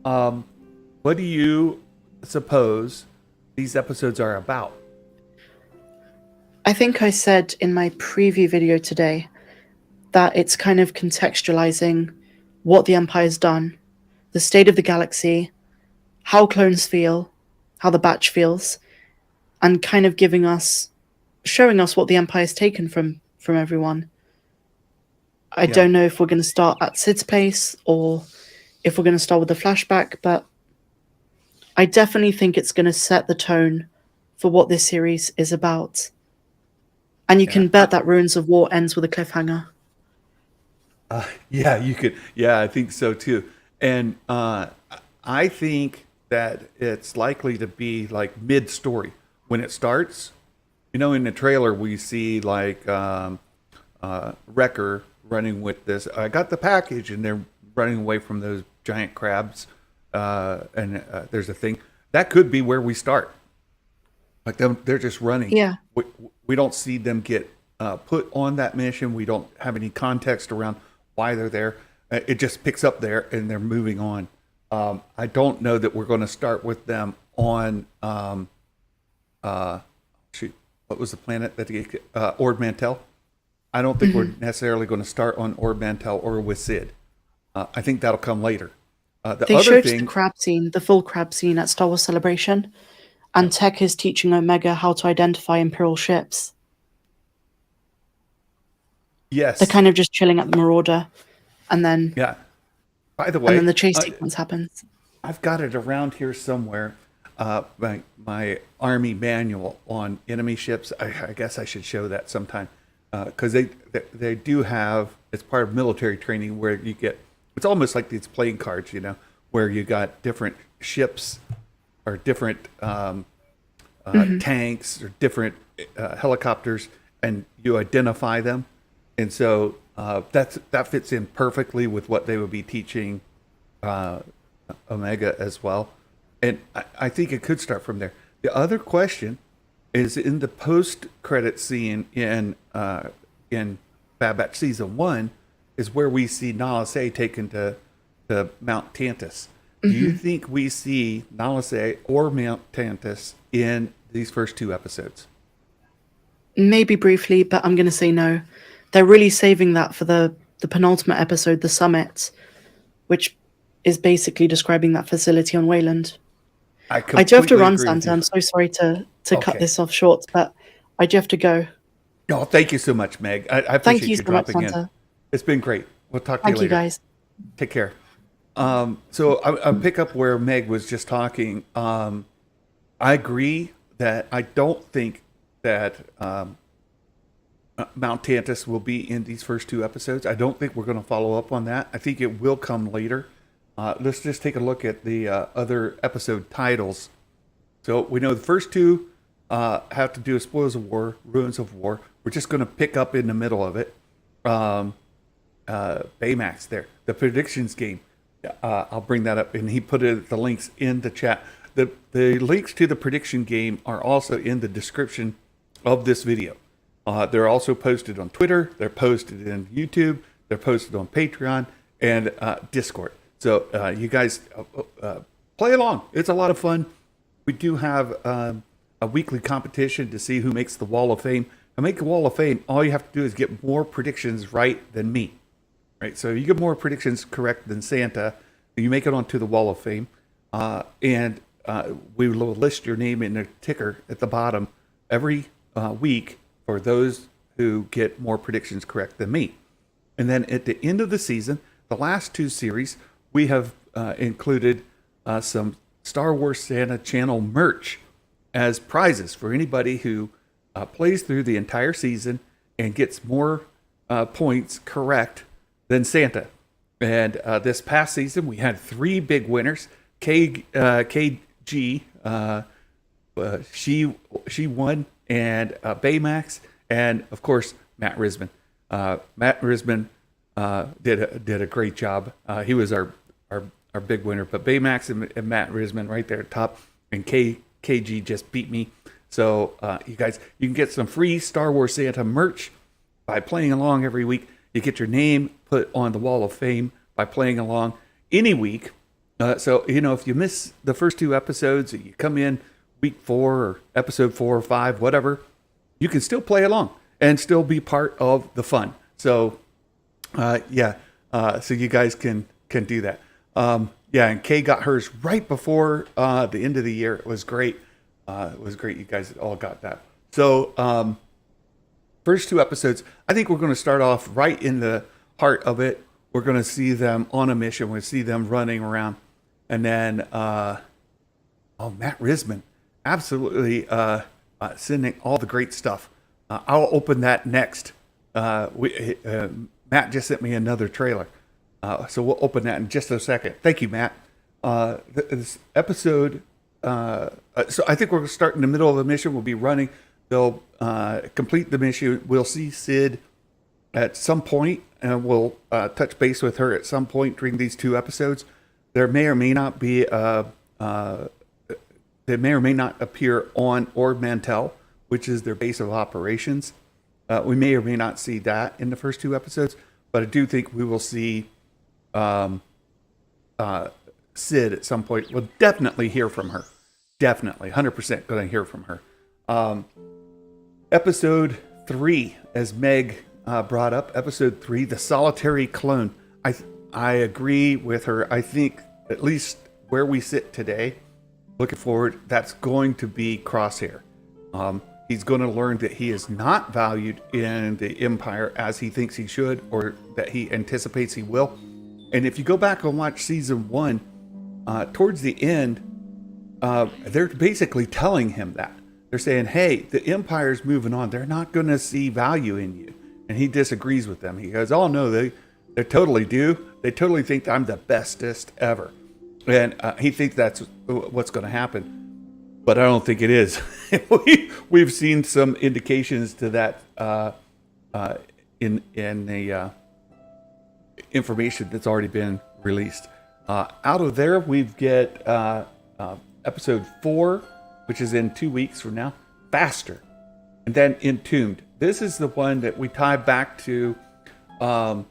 What do you suppose these episodes are about? I think I said in my preview video today that it's kind of contextualizing what the Empire's done, the state of the galaxy, how clones feel, how the Batch feels, and kind of showing us what the Empire's taken from everyone. I don't know if we're going to start at Sid's place or if we're going to start with the flashback, but I definitely think it's going to set the tone for what this series is about. And you can bet that Ruins of War ends with a cliffhanger. Yeah, you could. Yeah, I think so too. And I think that it's likely to be like mid-story when it starts. You know, in the trailer we see like Wrecker running with this. I got the package, and they're running away from those giant crabs. And there's a thing that could be where we start. Like they're just running. Yeah. We don't see them get put on that mission. We don't have any context around why they're there. It just picks up there, and they're moving on. I don't know that we're going to start with them on what was the planet that Ord Mantell? I don't think we're necessarily going to start on Ord Mantell or with Sid. I think that'll come later. They showed the crab scene, the full crab scene at Star Wars Celebration, and Tech is teaching Omega how to identify Imperial ships. Yes. They're kind of just chilling at the Marauder, and then By the way, and then the chase sequence happens. I've got it around here somewhere. My Army manual on enemy ships. I guess I should show that sometime because they do have, it's part of military training where you get, it's almost like these playing cards, you know, where you got different ships or different tanks or different helicopters, and you identify them. And so that fits in perfectly with what they would be teaching Omega as well. And I think it could start from there. The other question is in the post-credit scene in Bad Batch Season 1 is where we see Nala Se taken to Mount Tantus. Do you think we see Nala Se or Mount Tantus in these first 2 episodes? Maybe briefly, but I'm going to say no. They're really saving that for the penultimate episode, The Summit, which is basically describing that facility on Wayland. I do have to run, Santa. I'm so sorry to cut this off short, but I do have to go. Oh, thank you so much, Meg. I appreciate you dropping in. It's been great. We'll talk to you later. Thank you, guys. Take care. So I'll pick up where Meg was just talking. I agree that I don't think that Mount Tantus will be in these first 2 episodes. I don't think we're going to follow up on that. I think it will come later. Let's just take a look at the other episode titles. So we know the first 2 have to do with Spoils of War, Ruins of War. We're just going to pick up in the middle of it. Baymax there. The predictions game. I'll bring that up. And he put the links in the chat. The links to the prediction game are also in the description of this video. They're also posted on Twitter. They're posted in YouTube. They're posted on Patreon and Discord. So you guys play along. It's a lot of fun. We do have a weekly competition to see who makes the Wall of Fame. To make the Wall of Fame, all you have to do is get more predictions right than me. Right? So you get more predictions correct than Santa, you make it onto the Wall of Fame. And we will list your name in a ticker at the bottom every week for those who get more predictions correct than me. And then at the end of the season, the last 2 series, we have included some Star Wars Santa channel merch as prizes for anybody who plays through the entire season and gets more points correct than Santa. And this past season, we had 3 big winners. KG, she won, and Baymax, and of course Matt Risman. Matt Risman did a great job. He was our big winner, but Baymax and Matt Risman right there at top, and KG just beat me. So you guys, you can get some free Star Wars Santa merch by playing along every week. You get your name put on the Wall of Fame by playing along any week. So, if you miss the first 2 episodes, you come in week 4 or episode 4 or 5, whatever, you can still play along and still be part of the fun. So, so you guys can do that. And Kay got hers right before the end of the year. It was great. You guys all got that. So, first 2 episodes, I think we're going to start off right in the heart of it. We're going to see them on a mission. We'll see them running around. And then, Matt Risman, absolutely sending all the great stuff. I'll open that next. Matt just sent me another trailer. So we'll open that in just a second. Thank you, Matt. This episode, so I think we're going to start in the middle of the mission. We'll be running. They'll complete the mission. We'll see Sid at some point, and we'll touch base with her at some point during these 2 episodes. There may or may not be they may or may not appear on Ord Mantell, which is their base of operations. We may or may not see that in the first 2 episodes, but I do think we will see Sid at some point. We'll definitely hear from her. Definitely, 100% going to hear from her. Episode 3, as Meg brought up, episode 3, the solitary clone. I agree with her. I think at least where we sit today, looking forward, that's going to be Crosshair. He's going to learn that he is not valued in the Empire as he thinks he should, or that he anticipates he will. And if you go back and watch season 1, towards the end, they're basically telling him that. They're saying, hey, the Empire's moving on. They're not going to see value in you. And he disagrees with them. He goes, oh, no, they totally do. They totally think I'm the bestest ever. And he thinks that's what's going to happen. But I don't think it is. We've seen some indications to that in the information that's already been released. Out of there, we get episode 4, which is in 2 weeks from now, Faster. And then Entombed. This is the one that we tie back to the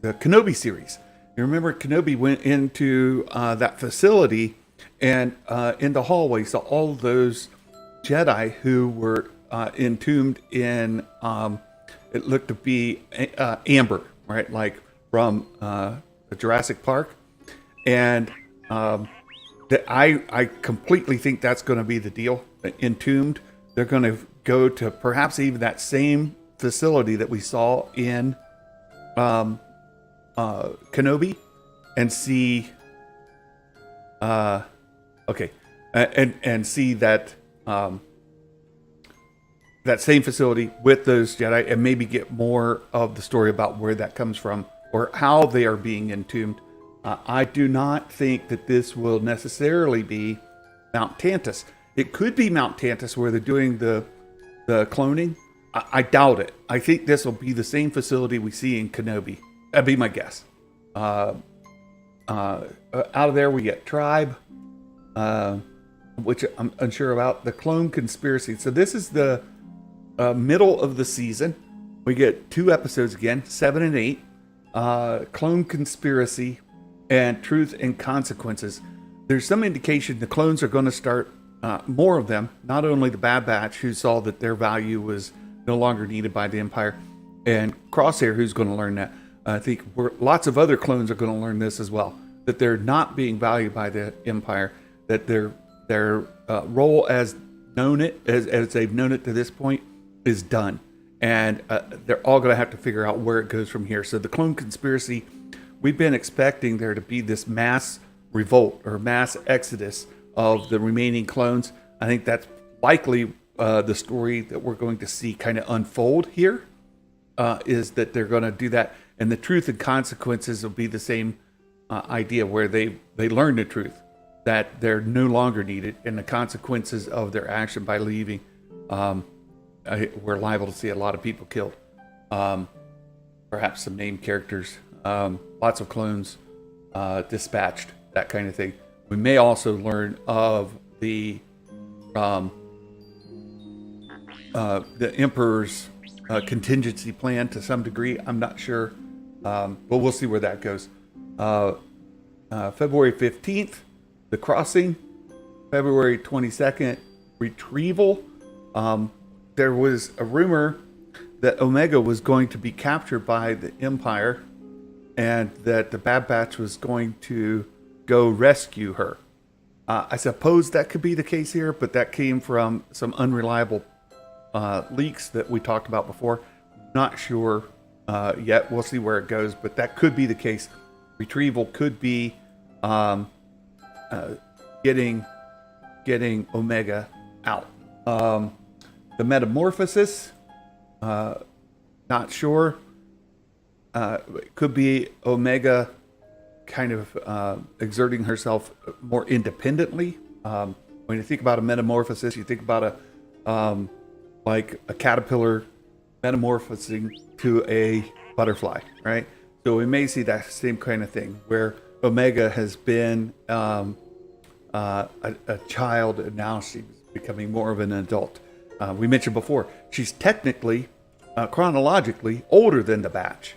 Kenobi series. You remember Kenobi went into that facility, and in the hallway saw all those Jedi who were entombed in, it looked to be amber, right? Like from Jurassic Park. And I completely think that's going to be the deal. Entombed. They're going to go to perhaps even that same facility that we saw in Kenobi and see and see that that same facility with those Jedi, and maybe get more of the story about where that comes from or how they are being entombed. I do not think that this will necessarily be Mount Tantus. It could be Mount Tantus where they're doing the cloning. I doubt it. I think this will be the same facility we see in Kenobi. That'd be my guess. Out of there, we get Tribe, which I'm unsure about. The Clone Conspiracy. So this is the middle of the season. We get 2 episodes again, 7 and 8. Clone Conspiracy and Truth and Consequences. There's some indication the clones are going to start, more of them, not only the Bad Batch, who saw that their value was no longer needed by the Empire, and Crosshair, who's going to learn that. I think lots of other clones are going to learn this as well, that they're not being valued by the Empire, that their role as they've known it to this point is done. And they're all going to have to figure out where it goes from here. So the Clone Conspiracy, we've been expecting there to be this mass revolt or mass exodus of the remaining clones. I think that's likely the story that we're going to see kind of unfold here, is that they're going to do that. And the Truth and Consequences will be the same idea, where they learn the truth, that they're no longer needed, and the consequences of their action by leaving. We're liable to see a lot of people killed. Perhaps some named characters, lots of clones dispatched, that kind of thing. We may also learn of the Emperor's contingency plan to some degree. I'm not sure, but we'll see where that goes. February 15th, The Crossing. February 22nd, Retrieval. There was a rumor that Omega was going to be captured by the Empire, and that the Bad Batch was going to go rescue her. I suppose that could be the case here, but that came from some unreliable leaks that we talked about before. Not sure yet. We'll see where it goes, but that could be the case. Retrieval could be getting Omega out. The Metamorphosis, not sure. It could be Omega kind of exerting herself more independently. When you think about a metamorphosis, you think about like a caterpillar metamorphosing to a butterfly, right? So we may see that same kind of thing, where Omega has been a child, and now she's becoming more of an adult. We mentioned before, she's technically, chronologically, older than the Batch,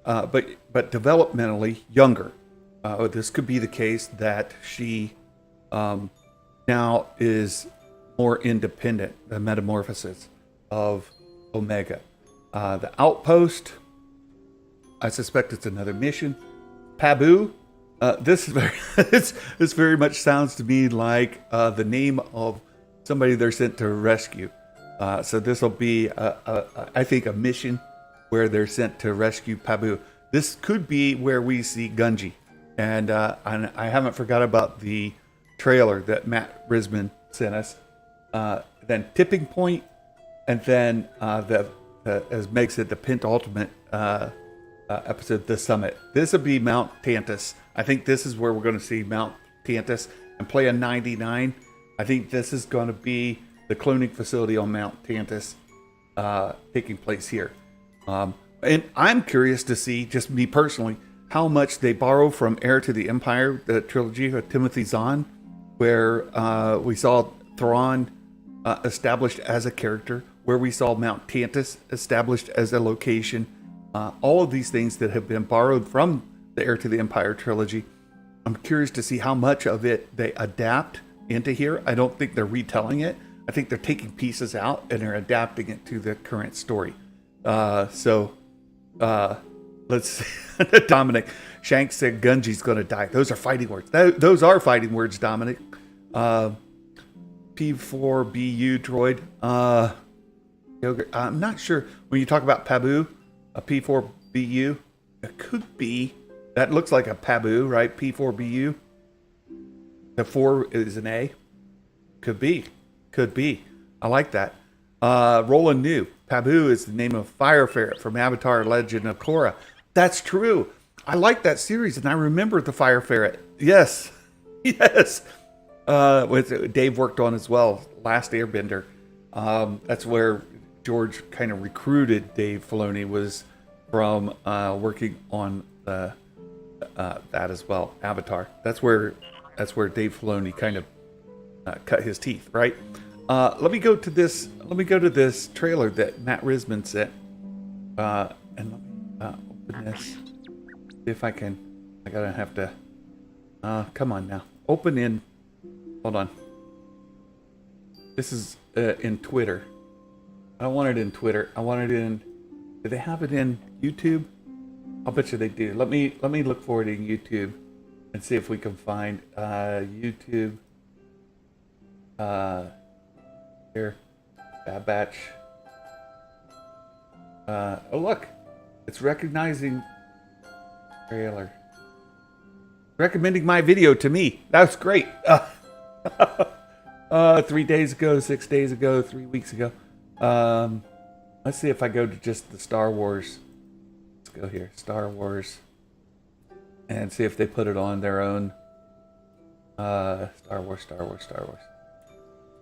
but developmentally younger. This could be the case that she now is more independent, the metamorphosis of Omega. The Outpost, I suspect it's another mission. Pabu, this is this very much sounds to me like the name of somebody they're sent to rescue. So this will be, I think, a mission where they're sent to rescue Pabu. This could be where we see Gunji. And I haven't forgot about the trailer that Matt Risman sent us. Then Tipping Point, and then as Meg said, the penultimate episode, The Summit. This will be Mount Tantus. I think this is where we're going to see Mount Tantus and play a 99. I think this is going to be the cloning facility on Mount Tantus taking place here. And I'm curious to see, just me personally, how much they borrow from Heir to the Empire, the trilogy of Timothy Zahn, where we saw Thrawn established as a character, where we saw Mount Tantus established as a location. All of these things that have been borrowed from the Heir to the Empire trilogy. I'm curious to see how much of it they adapt into here. I don't think they're retelling it. I think they're taking pieces out and they're adapting it to the current story. Let's see. Dominic, Shanks said Gunji's going to die. Those are fighting words. Those are fighting words, Dominic. P4BU droid. I'm not sure. When you talk about Pabu, a P4BU, it could be. That looks like a Pabu, right? P4BU. The 4 is an A. Could be. I like that. Roland New. Pabu is the name of Fire Ferret from Avatar Legend of Korra. That's true. I like that series, and I remember the Fire Ferret. Yes. With Dave worked on as well, Last Airbender. That's where George kind of recruited Dave Filoni, was from working on that as well, Avatar. That's where Dave Filoni kind of cut his teeth, right? Let me go to this. Let me go to this trailer that Matt Risman sent. And let me open this. See if I can. I gotta have to. Come on now. Open in. Hold on. This is in Twitter. I don't want it in Twitter. I want it in. Do they have it in YouTube? I'll bet you they do. Let me look for it in YouTube and see if we can find YouTube. Here, Bad Batch. Oh look, it's recognizing trailer. Recommending my video to me. That's great. 3 days ago, 6 days ago, 3 weeks ago. Let's see if I go to just the Star Wars. Let's go here, Star Wars, and see if they put it on their own. Star Wars.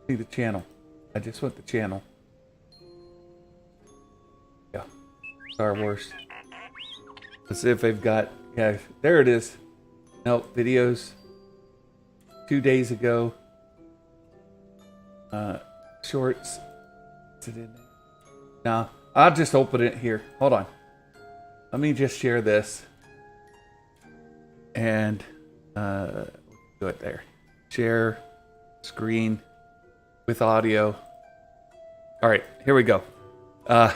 See the channel. I just want the channel. Yeah, Star Wars. Let's see if they've got. Yeah, there it is. Nope, videos. 2 days ago. Shorts. Is it in there? No, I'll just open it here. Hold on. Let me just share this. And do it there. Share screen with audio. All right, here we go. Go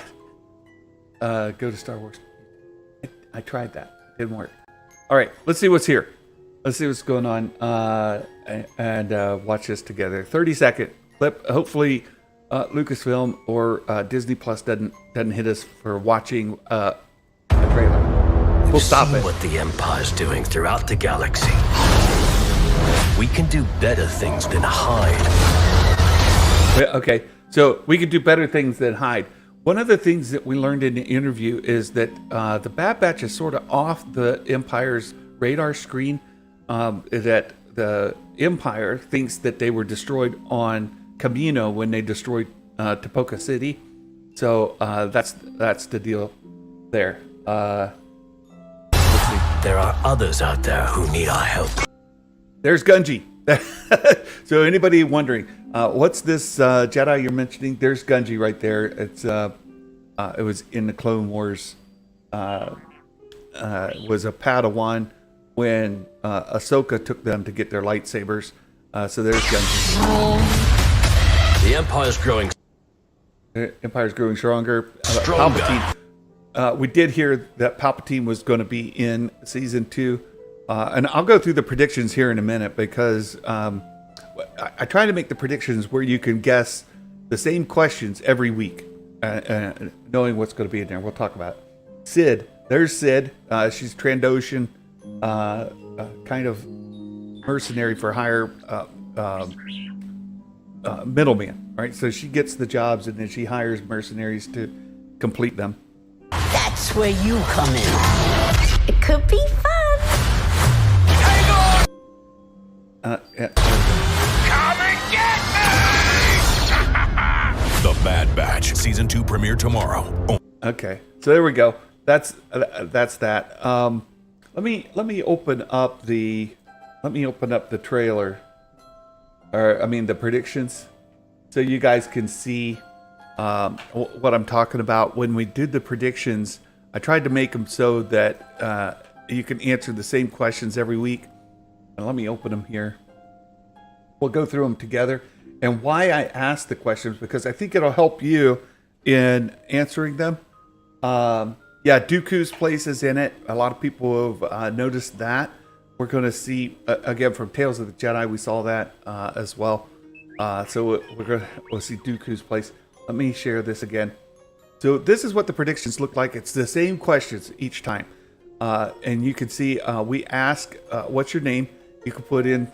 to Star Wars. I tried that. It didn't work. All right, let's see what's here. Let's see what's going on. And watch this together. 30-second clip. Hopefully, Lucasfilm or Disney Plus doesn't hit us for watching a trailer. We'll stop it. What the Empire's doing throughout the galaxy. We can do better things than hide. Okay, so we could do better things than hide. One of the things that we learned in the interview is that the Bad Batch is sort of off the Empire's radar screen. That the Empire thinks that they were destroyed on Camino when they destroyed Tapoca City. So that's the deal there. Let's see. There are others out there who need our help. There's Gunji. So anybody wondering, what's this Jedi you're mentioning? There's Gunji right there. It's it was in the Clone Wars. Was a Padawan when Ahsoka took them to get their lightsabers. So there's Gunji. The Empire's growing. Empire's growing stronger. Stronger. Palpatine. We did hear that Palpatine was going to be in season 2. And I'll go through the predictions here in a minute because I try to make the predictions where you can guess the same questions every week, knowing what's going to be in there. We'll talk about it. Sid. There's Sid. She's Trandoshan, kind of mercenary for hire middleman, right? So she gets the jobs and then she hires mercenaries to complete them. That's where you come in. It could be fun. Yeah. Come and get me! The Bad Batch season 2 premiere tomorrow. Okay, so there we go. That's that. Let me open up the trailer, or I mean the predictions, so you guys can see what I'm talking about. When we did the predictions, I tried to make them so that you can answer the same questions every week. And let me open them here. We'll go through them together. And why I asked the questions, because I think it'll help you in answering them. Yeah, Dooku's place is in it. A lot of people have noticed that. We're going to see, again, from Tales of the Jedi, we saw that as well. So we'll see Dooku's place. Let me share this again. So this is what the predictions look like. It's the same questions each time. And you can see we ask, what's your name? You can put in,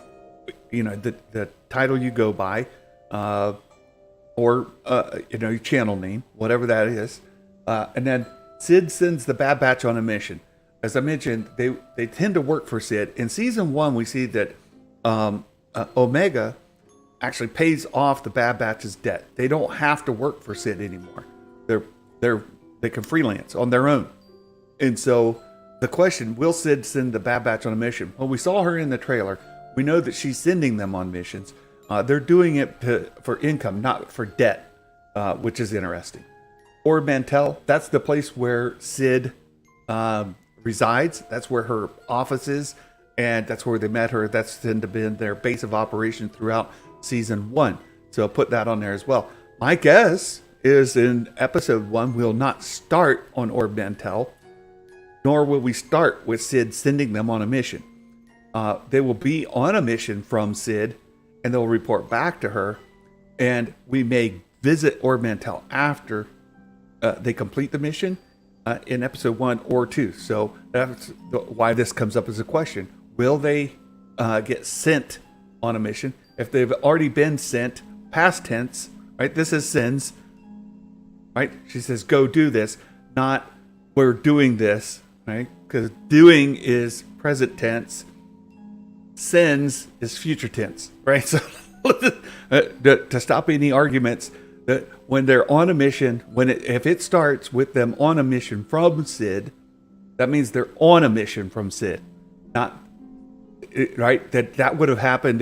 the title you go by, or your channel name, whatever that is, and then Sid sends the Bad Batch on a mission. As I mentioned, they tend to work for Sid. In season 1, we see that Omega actually pays off the Bad Batch's debt. They don't have to work for Sid anymore. They can freelance on their own, and so. The question, will Sid send the Bad Batch on a mission? Well, we saw her in the trailer. We know that she's sending them on missions. They're doing it for income, not for debt, which is interesting. Ord Mantell, that's the place where Sid resides. That's where her office is, and that's where they met her. That's been their base of operation throughout season 1. So I'll put that on there as well. My guess is in episode 1, we'll not start on Ord Mantell, nor will we start with Sid sending them on a mission. They will be on a mission from Sid, and they'll report back to her, and we may visit Ord Mantell after they complete the mission in episode 1 or 2. So that's why this comes up as a question. Will they get sent on a mission? If they've already been sent, past tense, right? This is sends, right? She says, go do this, not we're doing this, right? Because doing is present tense. Sends is future tense, right? So to stop any arguments, that when they're on a mission, if it starts with them on a mission from Sid, that means they're on a mission from Sid, not right. That would have happened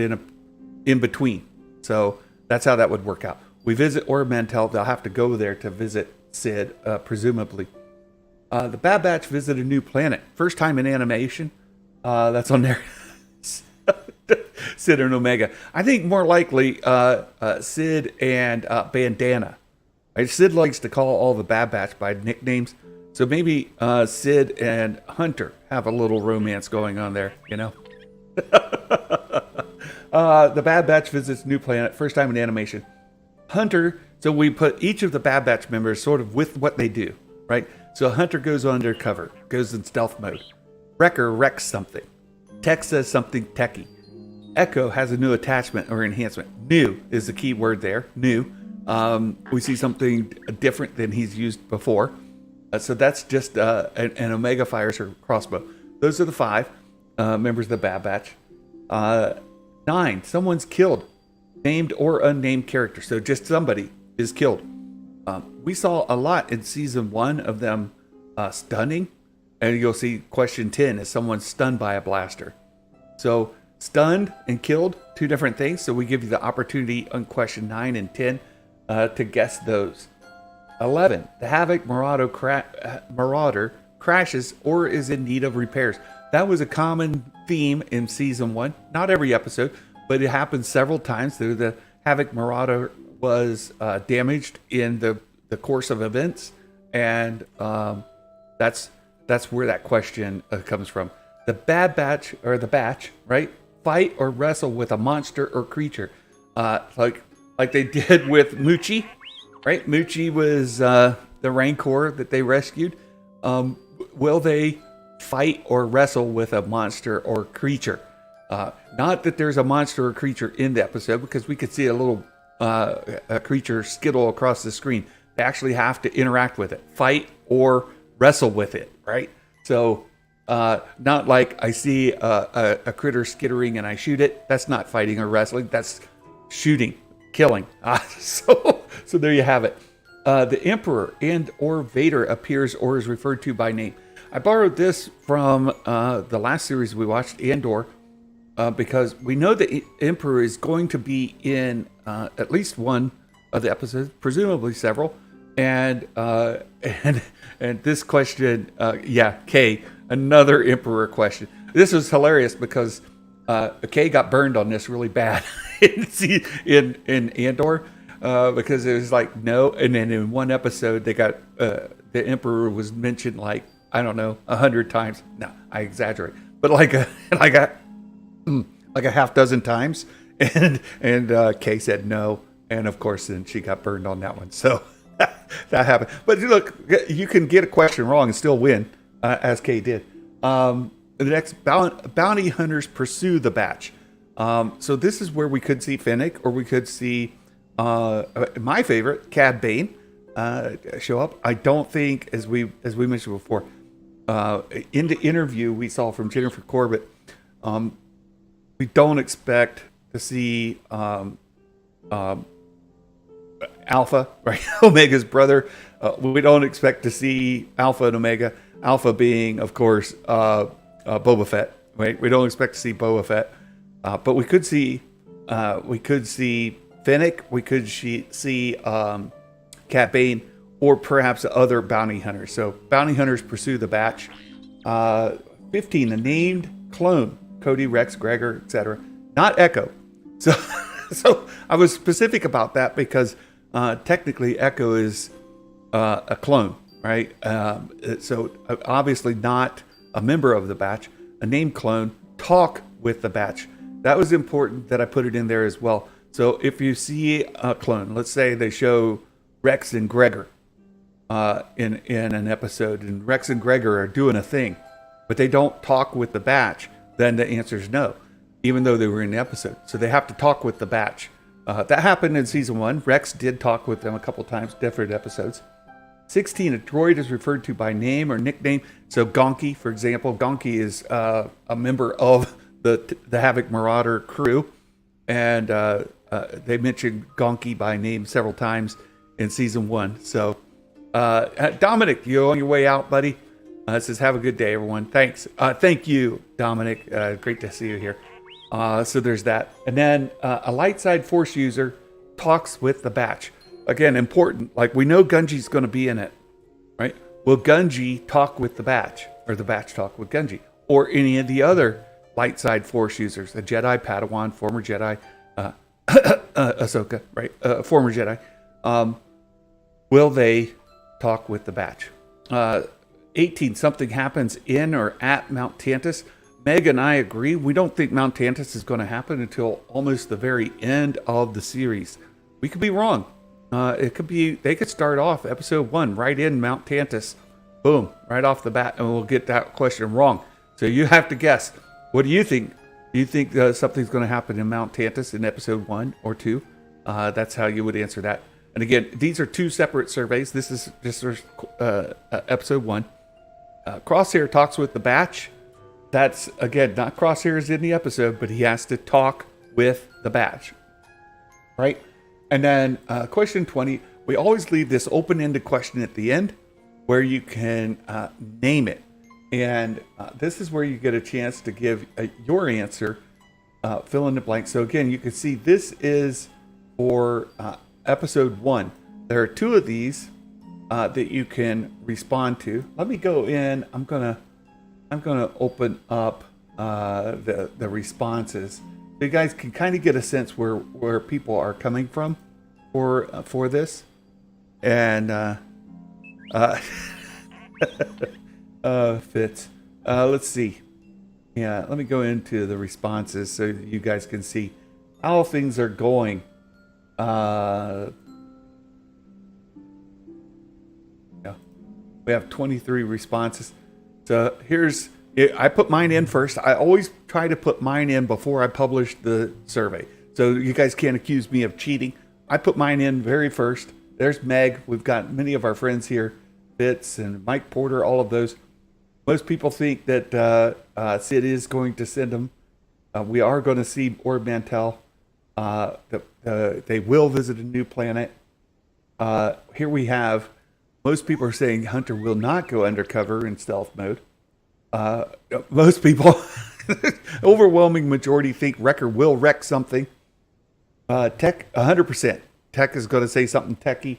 in between. So that's how that would work out. We visit Ord Mantell. They'll have to go there to visit Sid, presumably. The Bad Batch visit a new planet, first time in animation. That's on there. Sid and Omega. I think more likely Sid and Bandana. Right? Sid likes to call all the Bad Batch by nicknames. So maybe Sid and Hunter have a little romance going on there, you know? The Bad Batch visits new planet, first time in animation. Hunter, so we put each of the Bad Batch members sort of with what they do, right? So Hunter goes undercover, goes in stealth mode. Wrecker wrecks something. Tech says something techie. Echo has a new attachment or enhancement. New is the key word there. New. We see something different than he's used before. So that's just an Omega fires her crossbow. Those are the 5 members of the Bad Batch. 9. Someone's killed. Named or unnamed character. So just somebody is killed. We saw a lot in season 1 of them stunning. And you'll see question 10 is someone stunned by a blaster. So stunned and killed, 2 different things. So we give you the opportunity on question 9 and 10 to guess those. 11, the Havoc Marauder crashes or is in need of repairs. That was a common theme in season 1. Not every episode, but it happened several times. The Havoc Marauder was damaged in the course of events. And that's where that question comes from. The Bad Batch, or the Batch, right? Fight or wrestle with a monster or creature. Like they did with Moochie, right? Moochie was the Rancor that they rescued. Will they fight or wrestle with a monster or creature? Not that there's a monster or creature in the episode, because we could see a little a creature skittle across the screen. They actually have to interact with it, fight or wrestle with it, right? So not like I see a critter skittering and I shoot it. That's not fighting or wrestling. That's shooting, killing. So there you have it. The Emperor and or Vader appears or is referred to by name. I borrowed this from the last series we watched, Andor, because we know the Emperor is going to be in at least one of the episodes, presumably several. And this question, Kay, another Emperor question. This was hilarious because Kay got burned on this really bad in Andor because it was like no, and then in one episode they got the Emperor was mentioned like I don't know 100 times. No, I exaggerate, but like a half dozen times, and Kay said no, and of course then she got burned on that one. So. That happened. But look, you can get a question wrong and still win, as Kay did. The next, bounty hunters pursue the Batch. So this is where we could see Fennec, or we could see my favorite, Cad Bane, show up. I don't think, as we mentioned before, in the interview we saw from Jennifer Corbett, we don't expect to see Alpha, right? Omega's brother. We don't expect to see Alpha and Omega. Alpha being, of course, Boba Fett, right? We don't expect to see Boba Fett, but we could see We could see Fennec. We could see Cat Bane, or perhaps other bounty hunters. So bounty hunters pursue the batch. 15, a named clone. Cody, Rex, Gregor, etc. Not Echo. So I was specific about that because technically Echo is a clone, right? So obviously not a member of the batch. A named clone. Talk with the batch. That was important that I put it in there as well. So if you see a clone, let's say they show Rex and Gregor in an episode, and Rex and Gregor are doing a thing, but they don't talk with the batch, then the answer is no, even though they were in the episode. So they have to talk with the batch. That happened in season 1. Rex did talk with them a couple times, different episodes. 16, a droid is referred to by name or nickname. So Gonki, for example, Gonki is a member of the Havoc Marauder crew, and they mentioned Gonki by name several times in season 1. So Dominic, you on your way out, buddy? Says, have a good day, everyone. Thanks. Thank you, Dominic. Great to see you here. So there's that. And then a light side force user talks with the batch. Again, important. Like, we know Gunji's going to be in it, right? Will Gunji talk with the batch, or the batch talk with Gunji, or any of the other light side force users? A Jedi, Padawan, former Jedi, Ahsoka, right? Former Jedi. Will they talk with the batch? 18, something happens in or at Mount Tantus. Meg and I agree. We don't think Mount Tantus is going to happen until almost the very end of the series. We could be wrong. It could be, they could start off episode 1 right in Mount Tantus. Boom, right off the bat, and we'll get that question wrong. So you have to guess. What do you think? Do you think something's going to happen in Mount Tantus in episode 1 or 2? That's how you would answer that. And again, these are 2 separate surveys. This is just episode 1. Crosshair talks with the batch. That's, again, not Crosshair's in the episode, but he has to talk with the batch. Right? And then question 20, we always leave this open-ended question at the end where you can name it. And this is where you get a chance to give your answer, fill in the blank. So again, you can see this is for episode 1. There are 2 of these that you can respond to. Let me go in. I'm gonna open up the responses. So you guys can kind of get a sense where people are coming from for this. And Fitz. Let's see. Yeah, let me go into the responses so you guys can see how things are going. We have 23 responses. So here's, I put mine in first. I always try to put mine in before I publish the survey, so you guys can't accuse me of cheating. I put mine in very first. There's Meg. We've got many of our friends here, Fitz and Mike Porter, all of those. Most people think that Sid is going to send them. We are going to see Orb Mantell. They will visit a new planet. Here we have, most people are saying Hunter will not go undercover in stealth mode. Most people, overwhelming majority, think Wrecker will wreck something. Tech, 100%. Tech is going to say something techie.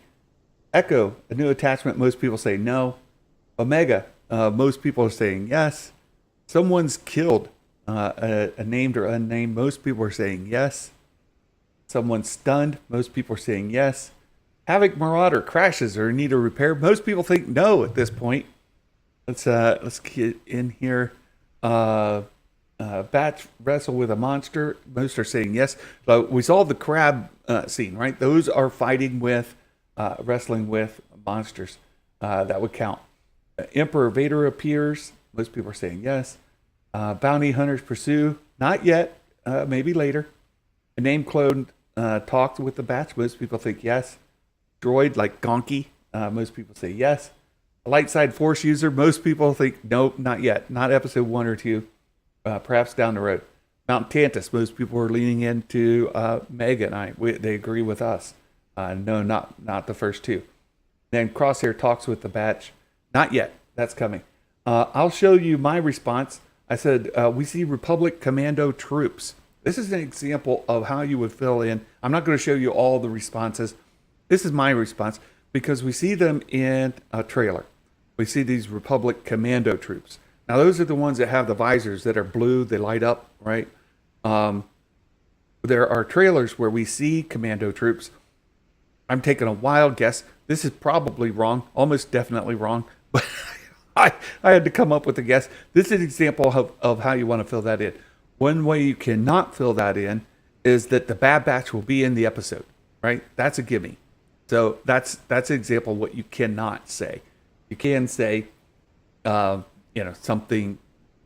Echo, a new attachment, most people say no. Omega, most people are saying yes. Someone's killed, a named or unnamed, most people are saying yes. Someone's stunned, most people are saying yes. Havoc Marauder crashes or need a repair, most people think no at this point. Let's get in here. Batch wrestle with a monster, most are saying yes. But we saw the crab scene, right? Those are fighting with, wrestling with monsters. That would count. Emperor Vader appears, most people are saying yes. Bounty hunters pursue, not yet, maybe later. A name clone talks with the batch, most people think yes. Droid like Gonki, most people say yes. A light side force user, most people think nope, not yet, not episode 1 or 2, perhaps down the road. Mount Tantus, most people are leaning into Meg and I. They agree with us. No, not the first 2. Then Crosshair talks with the batch, not yet. That's coming. I'll show you my response. I said we see Republic Commando troops. This is an example of how you would fill in. I'm not going to show you all the responses. This is my response because we see them in a trailer. We see these Republic commando troops. Now, those are the ones that have the visors that are blue. They light up, right? There are trailers where we see commando troops. I'm taking a wild guess. This is probably wrong, almost definitely wrong, but I had to come up with a guess. This is an example of how you want to fill that in. One way you cannot fill that in is that the Bad Batch will be in the episode, right? That's a gimme. So that's an example of what you cannot say. You can say, something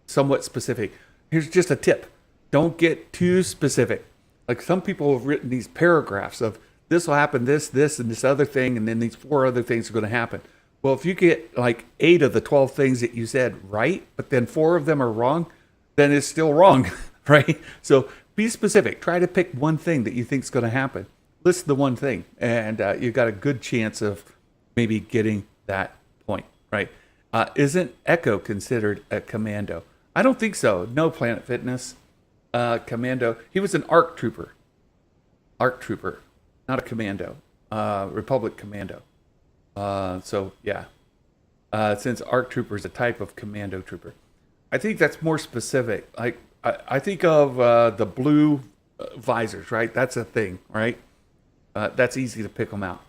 somewhat specific. Here's just a tip. Don't get too specific. Like some people have written these paragraphs of this will happen, this, and this other thing, and then these 4 other things are going to happen. Well, if you get like 8 of the 12 things that you said right, but then 4 of them are wrong, then it's still wrong, right? So be specific. Try to pick one thing that you think is going to happen. List the one thing, and you've got a good chance of maybe getting that point, right? Isn't Echo considered a commando? I don't think so. No, Planet Fitness. Commando. He was an ARC trooper. ARC trooper, not a commando. Republic commando. So yeah. Since ARC trooper is a type of commando trooper, I think that's more specific. Like I think of the blue visors, right? That's a thing, right? That's easy to pick them out.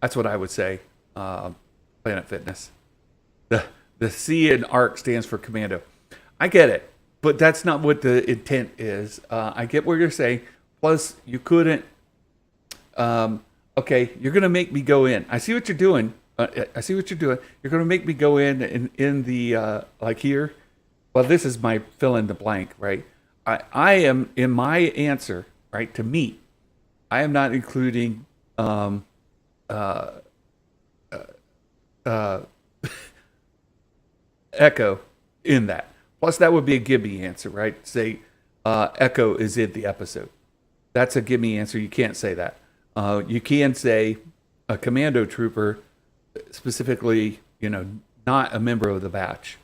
That's what I would say. Planet Fitness. The C in ARC stands for commando. I get it, but that's not what the intent is. I get what you're saying. Plus, you couldn't. Okay, you're gonna make me go in. I see what you're doing. I see what you're doing. You're gonna make me go in the like here. Well, this is my fill in the blank, right? I am in my answer, right, to meet. I am not including Echo in that. Plus, that would be a gimme answer, right? Say Echo is in the episode. That's a gimme answer. You can't say that. You can say a commando trooper, specifically, not a member of the batch.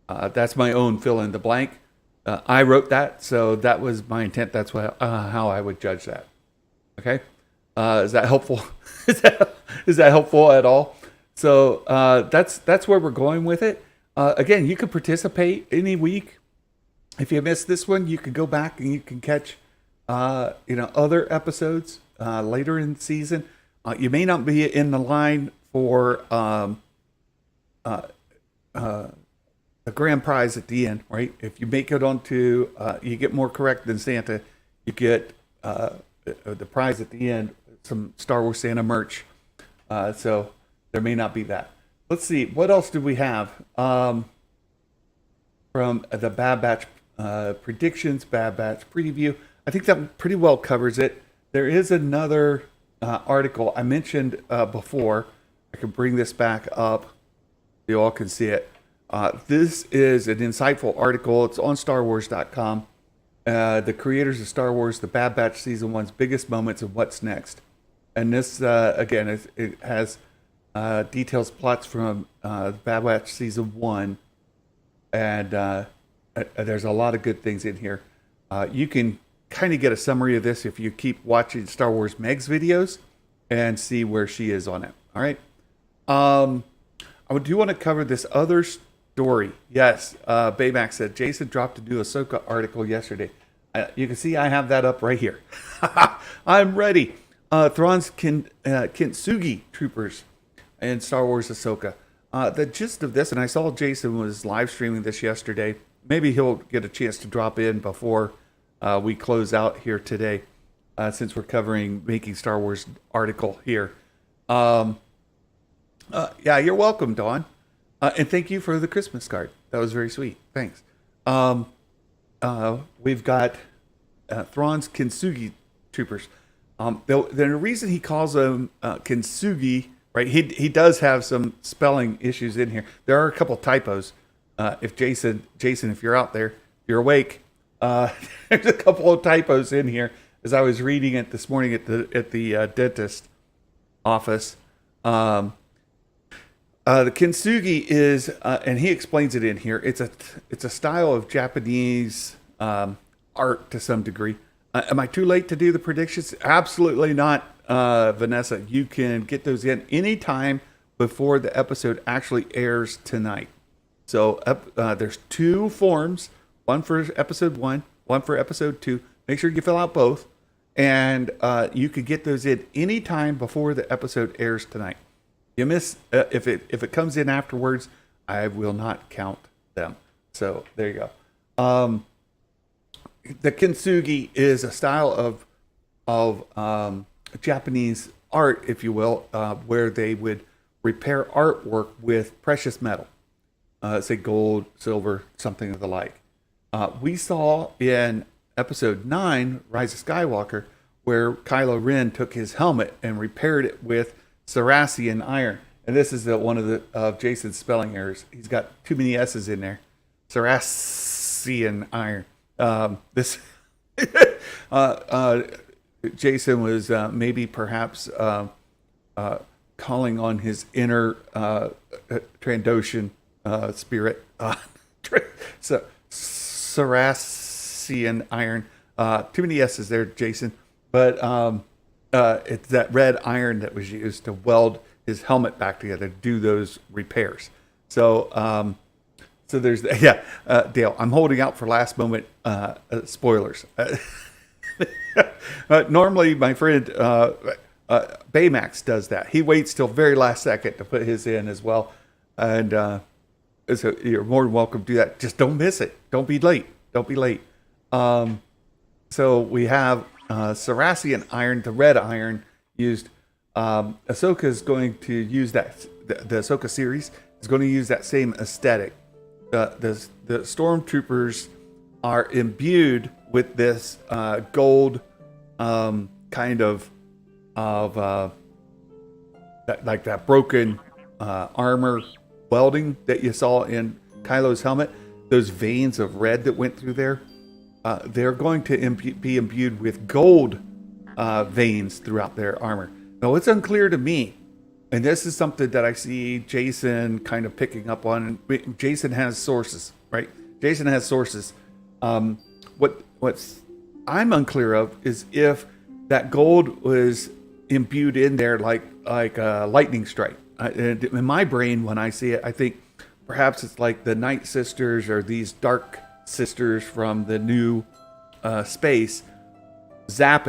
That's my own fill in the blank. I wrote that, so that was my intent. That's how I would judge that. Okay, is that helpful? is that helpful at all? So that's where we're going with it. Again, you can participate any week. If you missed this one, you can go back and you can catch other episodes later in the season. You may not be in the line for the grand prize at the end, right? If you make it onto, you get more correct than Santa, you get the prize at the end, some Star Wars Santa merch. So there may not be that. Let's see, what else do we have from the Bad Batch predictions, Bad Batch preview? I think that pretty well covers it. There is another article I mentioned before. I can bring this back up. You all can see it. This is an insightful article. It's on StarWars.com. The creators of Star Wars, the Bad Batch Season 1's biggest moments and what's next. And this, again, it has details, plots from Bad Batch Season 1. And there's a lot of good things in here. You can kind of get a summary of this if you keep watching Star Wars Meg's videos and see where she is on it. All right. I do want to cover this other story. Yes, Baymax said Jason dropped a new Ahsoka article yesterday. You can see I have that up right here. I'm ready. Thrawn's Kintsugi troopers in Star Wars Ahsoka. The gist of this, and I saw Jason was live streaming this yesterday. Maybe he'll get a chance to drop in before we close out here today, since we're covering Making Star Wars article here. Yeah, you're welcome, Dawn. And thank you for the Christmas card. That was very sweet. Thanks. We've got Thrawn's Kintsugi troopers. The reason he calls them Kintsugi, right? He does have some spelling issues in here. There are a couple typos. If Jason, if you're out there, you're awake. There's a couple of typos in here as I was reading it this morning at the dentist office. The Kintsugi is, and he explains it in here. It's a style of Japanese art to some degree. Am I too late to do the predictions? Absolutely not, Vanessa. You can get those in anytime before the episode actually airs tonight. So there's 2 forms, one for episode 1, one for episode 2. Make sure you fill out both. And you could get those in anytime before the episode airs tonight. You miss if it comes in afterwards, I will not count them. So there you go. The kintsugi is a style of Japanese art, if you will, where they would repair artwork with precious metal, say gold, silver, something of the like. We saw in episode 9, Rise of Skywalker, where Kylo Ren took his helmet and repaired it with Saracen iron. And this is one of Jason's spelling errors. He's got too many S's in there. Saracen iron. Jason was maybe perhaps calling on his inner Trandoshan spirit. So Saracen iron. Too many S's there, Jason. But it's that red iron that was used to weld his helmet back together, to do those repairs. So so there's Dale, I'm holding out for last moment spoilers. Normally my friend Baymax does that. He waits till very last second to put his in as well. And so you're more than welcome to do that. Just don't miss it. Don't be late. So we have Saracen iron, the red iron used. Ahsoka is going to use that. The Ahsoka series is going to use that same aesthetic. The stormtroopers are imbued with this gold kind of like that broken armor welding that you saw in Kylo's helmet. Those veins of red that went through there. They're going to be imbued with gold veins throughout their armor. Now, it's unclear to me, and this is something that I see Jason kind of picking up on. Jason has sources, right? Jason has sources. What's I'm unclear of is if that gold was imbued in there like a lightning strike. And in my brain, when I see it, I think perhaps it's like the Night Sisters or these dark sisters from the new space zap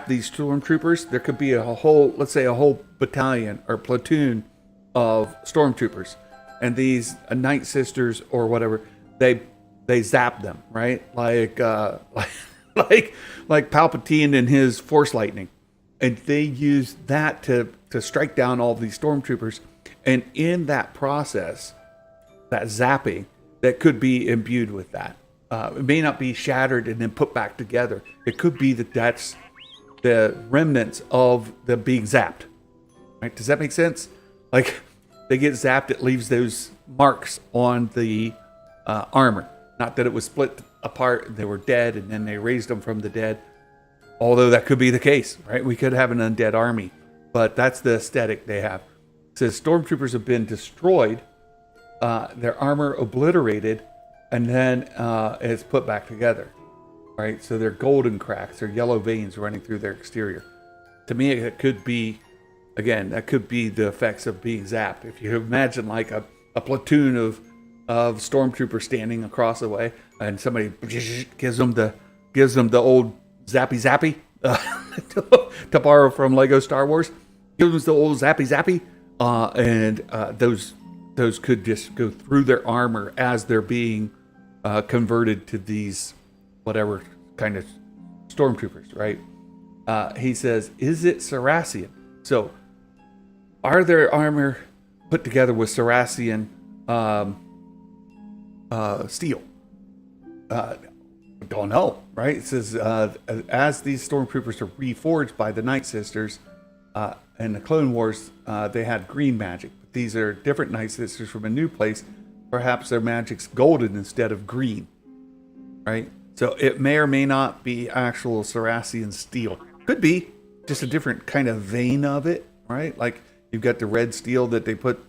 these stormtroopers. There could be a whole battalion or platoon of stormtroopers, and these Night Sisters or whatever, they zap them, right? Like Palpatine and his Force lightning, and they use that to strike down all these stormtroopers. And in that process, that zapping, that could be imbued with that. It may not be shattered and then put back together. It could be that's the remnants of the being zapped. Right? Does that make sense? Like they get zapped, it leaves those marks on the armor. Not that it was split apart and they were dead and then they raised them from the dead. Although that could be the case, right? We could have an undead army, but that's the aesthetic they have. It says stormtroopers have been destroyed, their armor obliterated, and then it's put back together, right? So they're golden cracks, they're yellow veins running through their exterior. To me, it could be, again, that could be the effects of being zapped. If you imagine like a platoon of stormtroopers standing across the way, and somebody gives them the old zappy to borrow from Lego Star Wars, gives them the old zappy, and those could just go through their armor as they're being converted to these whatever kind of stormtroopers, right? He says, is it Saracen? So are their armor put together with Saracen steel? Don't know, right? It says as these stormtroopers are reforged by the Night Sisters in the Clone Wars, they had green magic. But these are different Night Sisters from a new place. Perhaps their magic's golden instead of green, right? So it may or may not be actual Saracen steel. Could be just a different kind of vein of it, right? Like you've got the red steel that they put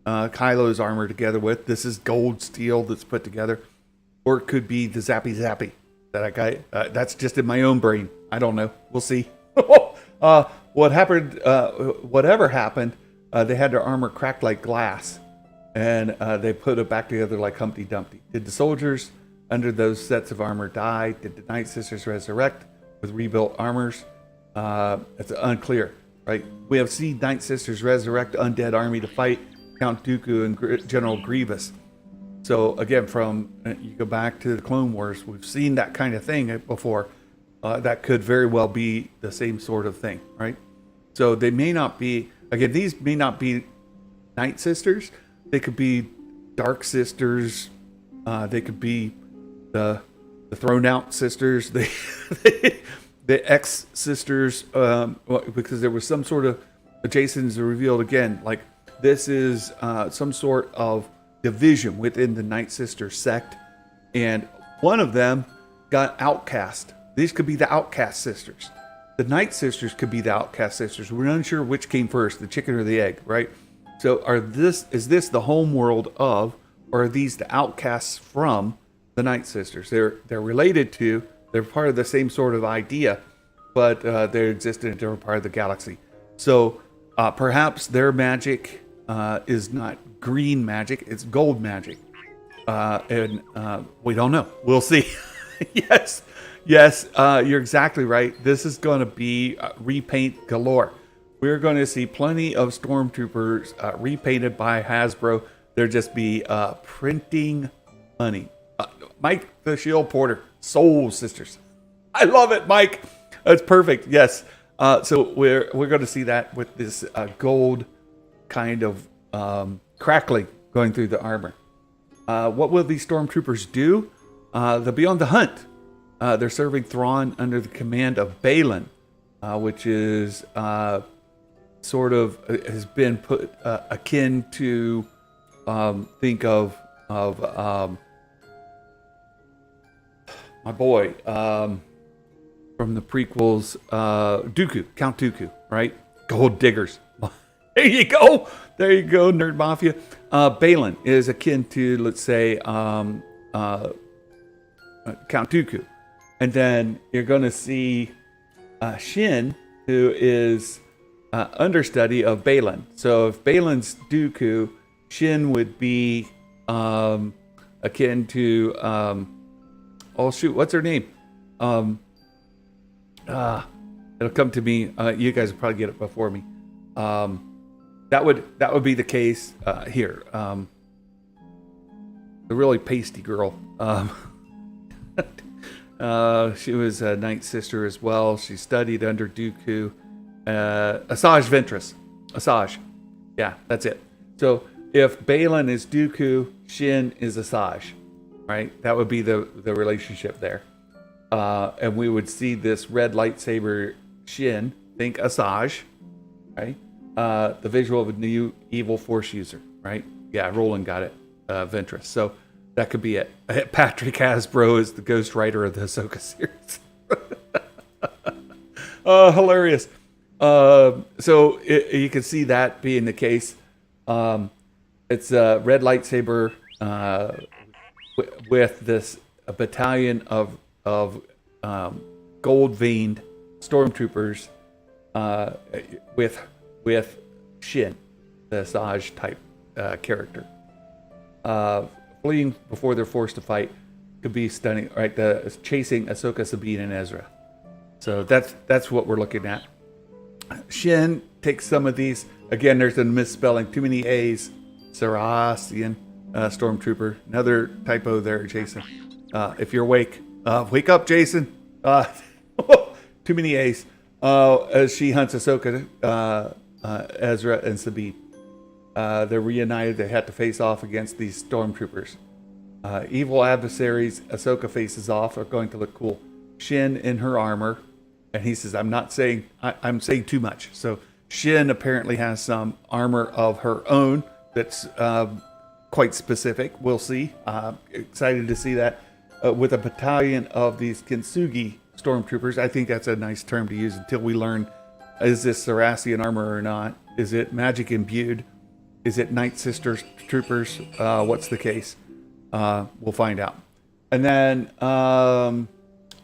Kylo's armor together with. This is gold steel that's put together. Or it could be the zappy. that I got. That's just in my own brain. I don't know. We'll see. What happened? Whatever happened, they had their armor cracked like glass, and they put it back together like Humpty Dumpty. Did the soldiers under those sets of armor die? Did the Night Sisters resurrect with rebuilt armors? It's unclear, right? We have seen Night Sisters resurrect undead army to fight Count Dooku and General Grievous. So again, from you go back to the Clone Wars, we've seen that kind of thing before. That could very well be the same sort of thing, right? So they may not be, again, these may not be Night Sisters. They could be Dark Sisters. They could be the Thrown Out Sisters. The X Sisters, because there was some sort of, Jason's revealed again, like this is some sort of division within the Night Sister sect, and one of them got outcast. These could be the outcast sisters. The Night Sisters could be the outcast sisters. We're unsure which came first, the chicken or the egg, right? So is this the home world of, or are these the outcasts from the Night Sisters? They're related to, they're part of the same sort of idea, but they exist in a different part of the galaxy. So perhaps their magic is not green magic, it's gold magic. And we don't know. We'll see. Yes, you're exactly right. This is going to be repaint galore. We're going to see plenty of stormtroopers repainted by Hasbro. They'll just be printing money. Mike the Shield Porter, Soul Sisters. I love it, Mike. That's perfect. Yes. So we're going to see that with this gold kind of crackling going through the armor. What will these stormtroopers do? They'll be on the hunt. They're serving Thrawn under the command of Balin, which is sort of has been put akin to think of my boy from the prequels, Dooku, Count Dooku, right? Gold diggers. There you go, Nerd Mafia. Balin is akin to, let's say, Count Dooku. And then you're going to see Shin, who is understudy of Balin. So if Balin's Dooku, Shin would be akin to, oh shoot, what's her name? It'll come to me. You guys will probably get it before me. That would be the case here. The really pasty girl. She was a Night Sister as well. She studied under Dooku. Asajj Ventress. Asajj. Yeah, that's it. So if Balin is Dooku, Shin is Asajj, right? That would be the relationship there. And we would see this red lightsaber Shin, think Asajj, right? The visual of a new evil Force user, right? Yeah, Roland got it. Ventress. So that could be it. Patrick Hasbro is the ghost writer of the Ahsoka series. Hilarious. So you can see that being the case. It's a red lightsaber with this a battalion of gold-veined stormtroopers with Shin, the Asajj type character. Fleeing before they're forced to fight could be stunning, right? Chasing Ahsoka, Sabine, and Ezra. So that's what we're looking at. Shin takes some of these. Again, there's a misspelling. Too many A's. Saracen stormtrooper. Another typo there, Jason. If you're awake, wake up, Jason. Too many A's. As she hunts Ahsoka, Ezra, and Sabine. They're reunited. They had to face off against these stormtroopers. Evil adversaries Ahsoka faces off are going to look cool. Shin in her armor, and he says, I'm saying too much. So Shin apparently has some armor of her own that's quite specific. We'll see. Excited to see that with a battalion of these Kintsugi stormtroopers. I think that's a nice term to use until we learn, is this Saracen armor or not? Is it magic imbued? Is it Night Sisters troopers? What's the case? We'll find out. And then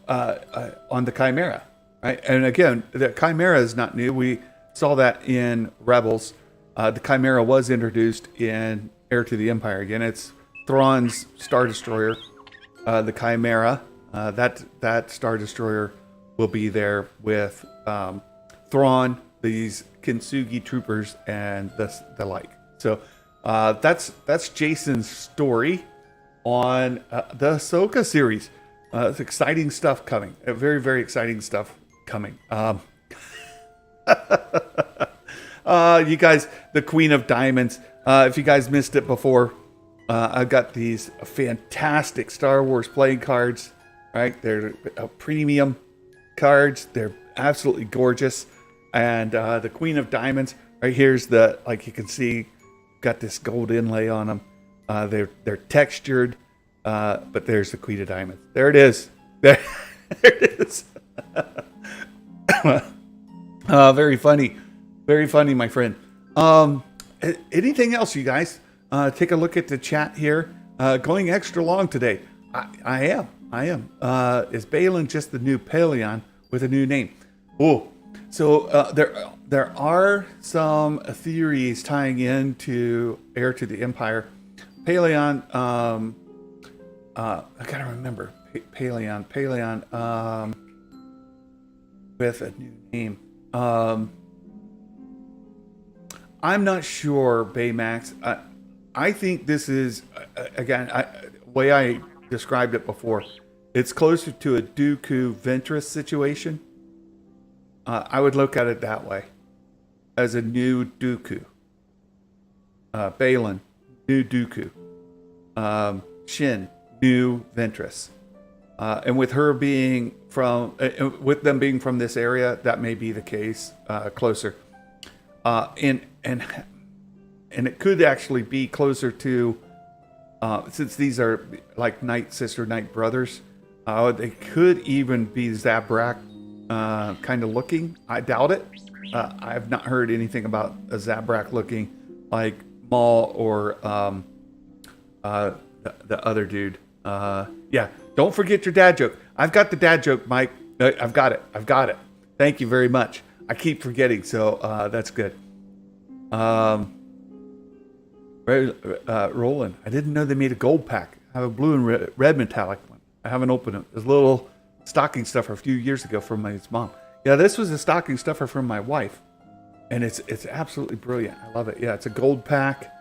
on the Chimera, right? And again, the Chimera is not new. We saw that in Rebels. The Chimera was introduced in Heir to the Empire. Again, it's Thrawn's Star Destroyer. The Chimera, that Star Destroyer will be there with Thrawn, these Kintsugi troopers, and the like. So that's Jason's story on the Ahsoka series. It's exciting stuff coming. Very, very exciting stuff coming. You guys, the Queen of Diamonds. If you guys missed it before, I've got these fantastic Star Wars playing cards. Right, they're premium cards. They're absolutely gorgeous. And the Queen of Diamonds. Right here's the, like you can see, got this gold inlay on them. They're textured. But there's the Queen of Diamonds. There it is. There it is. Very funny. Very funny, my friend. Anything else, you guys? Take a look at the chat here. Going extra long today. I am. Is Balin just the new Paleon with a new name? Oh, so there are some theories tying into Heir to the Empire. Paleon, I gotta remember Paleon, with a new name. I'm not sure, Baymax. I think this is, again, way I described it before. It's closer to a Dooku Ventress situation. I would look at it that way, as a new Dooku. Balin, new Dooku. Shin, new Ventress. And with her being with them being from this area, that may be the case, closer. And it could actually be closer to, since these are like night sister, night brothers, they could even be Zabrak kind of looking. I doubt it. I have not heard anything about a Zabrak looking like Maul or the other dude. Yeah, don't forget your dad joke. I've got the dad joke, Mike. I've got it. Thank you very much. I keep forgetting, so that's good. Roland, I didn't know they made a gold pack. I have a blue and red metallic one. I haven't opened it. It was a little stocking stuffer a few years ago from my mom. Yeah, this was a stocking stuffer from my wife, and it's absolutely brilliant. I love it. Yeah, it's a gold pack.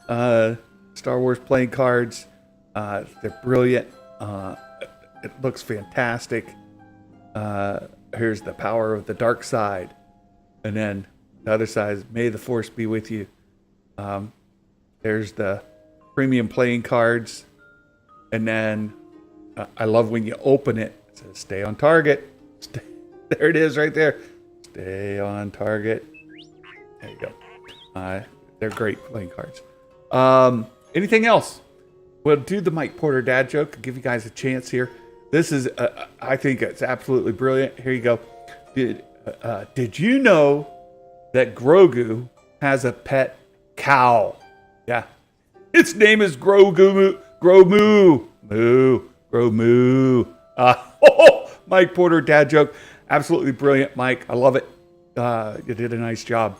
Star Wars playing cards. They're brilliant. It looks fantastic. Here's the power of the dark side, and then the other side is May the Force be with you. There's the premium playing cards, and then I love when you open it. It says "Stay on target." There it is, right there. Stay on target. There you go. They're great playing cards. Anything else? We'll do the Mike Porter dad joke. Give you guys a chance here. This is, I think it's absolutely brilliant. Here you go. Did you know that Grogu has a pet cow? Yeah. Its name is Grogu. Gromu. Mike Porter dad joke. Absolutely brilliant, Mike. I love it. You did a nice job.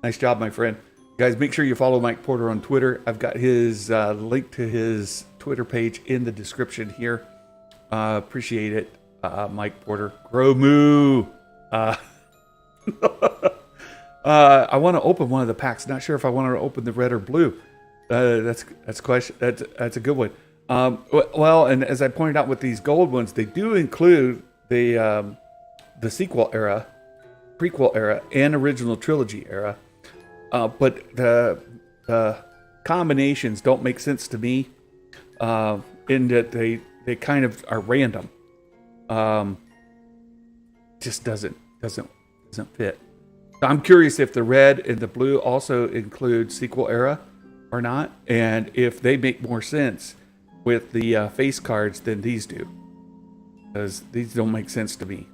Nice job, my friend. Guys, make sure you follow Mike Porter on Twitter. I've got his link to his Twitter page in the description here. Appreciate it, Mike Porter. Gromu. I want to open one of the packs. Not sure if I want to open the red or blue. That's a question. That's a good one. Well, and as I pointed out with these gold ones, they do include the sequel era, prequel era, and original trilogy era. But the combinations don't make sense to me, in that they kind of are random. Just doesn't fit. I'm curious if the red and the blue also include sequel era or not, and if they make more sense with the face cards than these do, because these don't make sense to me.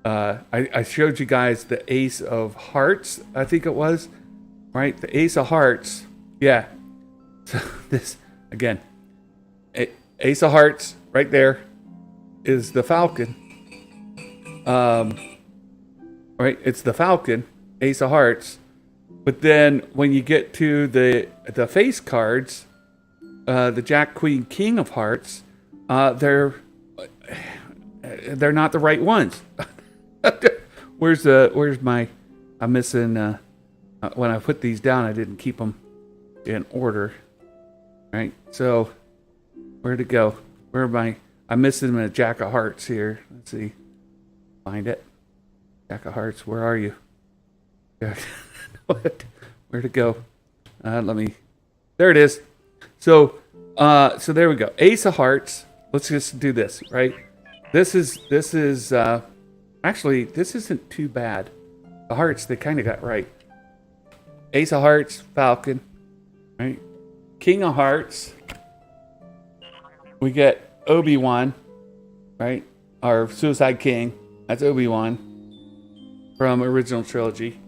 I showed you guys the Ace of Hearts, I think it was, right? The Ace of Hearts, yeah. So this, again, Ace of Hearts right there is the Falcon. Right, it's the Falcon, Ace of Hearts. But then when you get to the face cards, the Jack, Queen, King of Hearts, they're not the right ones. Where's my? I'm missing. When I put these down, I didn't keep them in order. Right. So where'd it go? Where am I? I'm missing a Jack of Hearts here. Let's see. Find it. Jack of Hearts. Where are you? What? Where'd it go? Let me. There it is. So there we go. Ace of Hearts. Let's just do this, right? This is actually, this isn't too bad. The hearts, they kind of got right. Ace of Hearts, Falcon, right? King of Hearts. We get Obi-Wan, right? Our Suicide King. That's Obi-Wan from original trilogy.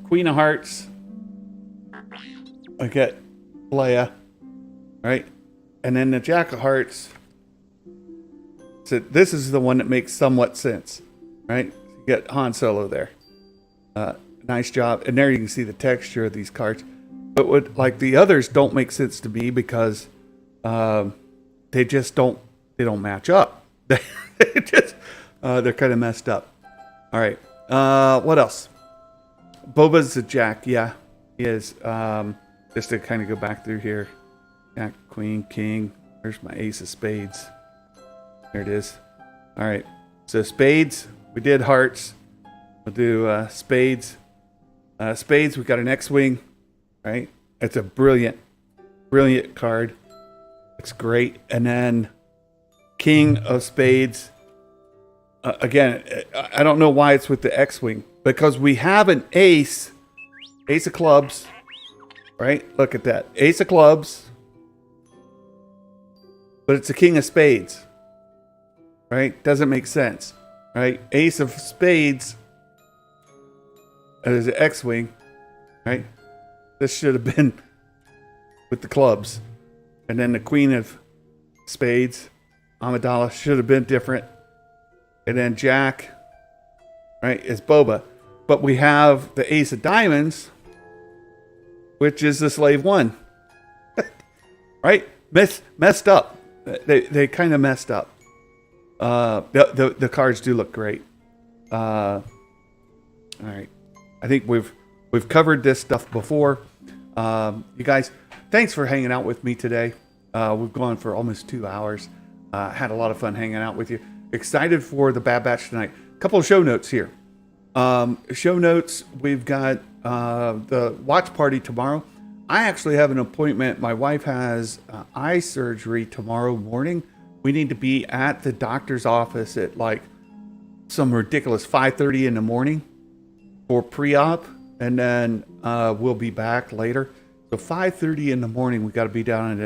Queen of Hearts. I get Leia, right? And then the Jack of Hearts. So this is the one that makes somewhat sense, right? You get Han Solo there. Nice job. And there you can see the texture of these cards. But what, like the others don't make sense to me because they just don't match up. They're kind of messed up. All right. What else? Boba's a Jack. Yeah, he is. Just to kind of go back through here. Jack, Queen, King. Where's my Ace of Spades? There it is. All right. So Spades. We did Hearts. We'll do Spades. Spades, we got an X-Wing. Right? It's a brilliant card. Looks great. And then King of Spades. Again, I don't know why it's with the X-Wing. Because we have an Ace. Ace of Clubs. Right? Look at that. Ace of Clubs. But it's a King of Spades. Right? Doesn't make sense. Right? Ace of Spades. There's an X-Wing. Right? This should have been with the clubs. And then the Queen of Spades. Amidala should have been different. And then Jack. Right? Is Boba. But we have the Ace of Diamonds. Which is the Slave One. Right? Messed up. They kind of messed up. The cards do look great. All right. I think we've covered this stuff before. You guys, thanks for hanging out with me today. We've gone for almost 2 hours. Had a lot of fun hanging out with you. Excited for the Bad Batch tonight. A couple of show notes here. Show notes, we've got the watch party tomorrow. I actually have an appointment. My wife has eye surgery tomorrow morning. We need to be at the doctor's office at like some ridiculous 5:30 in the morning for pre-op, and then we'll be back later. So 5:30 in the morning, we got to be down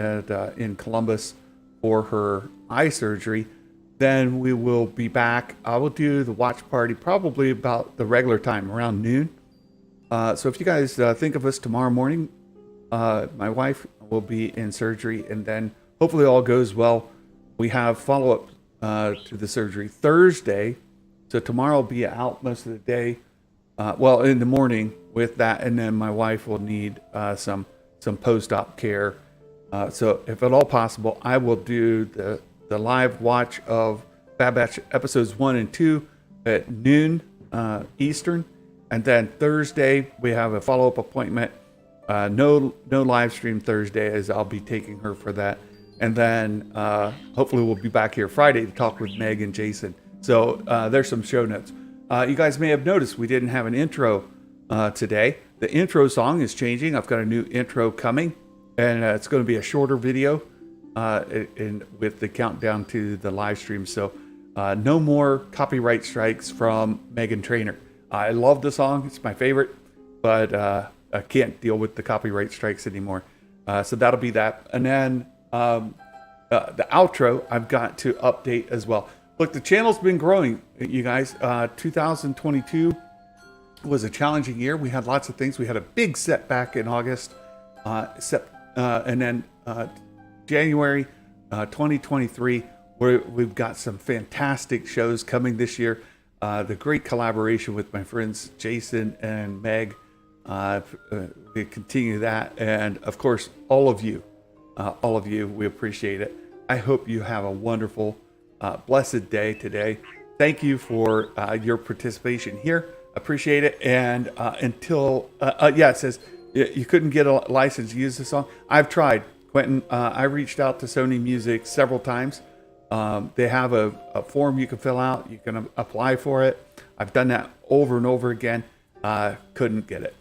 in Columbus for her eye surgery. Then we will be back. I will do the watch party probably about the regular time, around noon. So if you guys think of us tomorrow morning, my wife will be in surgery, and then hopefully all goes well. We have follow-up to the surgery Thursday. So tomorrow will be out most of the day. Well, in the morning with that, and then my wife will need some post-op care. So if at all possible, I will do the live watch of Bad Batch episodes 1 and 2 at noon Eastern. And then Thursday, we have a follow-up appointment. No live stream Thursday, as I'll be taking her for that. And then hopefully we'll be back here Friday to talk with Meg and Jason. So there's some show notes. You guys may have noticed we didn't have an intro today. The intro song is changing. I've got a new intro coming, and it's going to be a shorter video with the countdown to the live stream. So no more copyright strikes from Megan Trainor. I love the song. It's my favorite, but I can't deal with the copyright strikes anymore. So that'll be that. And then the outro, I've got to update as well. Look, the channel's been growing, you guys. 2022 was a challenging year. We had lots of things. We had a big setback in August, and then January 2023, where we've got some fantastic shows coming this year. the great collaboration with my friends Jason and Meg. We continue that, and of course, all of you, we appreciate it. I hope you have a wonderful, blessed day today. Thank you for your participation here. Appreciate it. And until, it says you couldn't get a license to use the song. I've tried, Quentin. I reached out to Sony Music several times. They have a form you can fill out. You can apply for it. I've done that over and over again. Couldn't get it.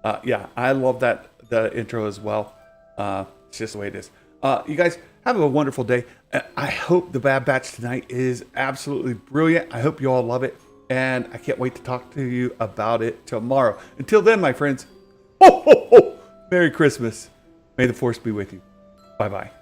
I love the intro as well. It's just the way it is. You guys have a wonderful day. I hope the Bad Batch tonight is absolutely brilliant. I hope you all love it. And I can't wait to talk to you about it tomorrow. Until then, my friends, ho, ho, ho. Merry Christmas. May the Force be with you. Bye-bye.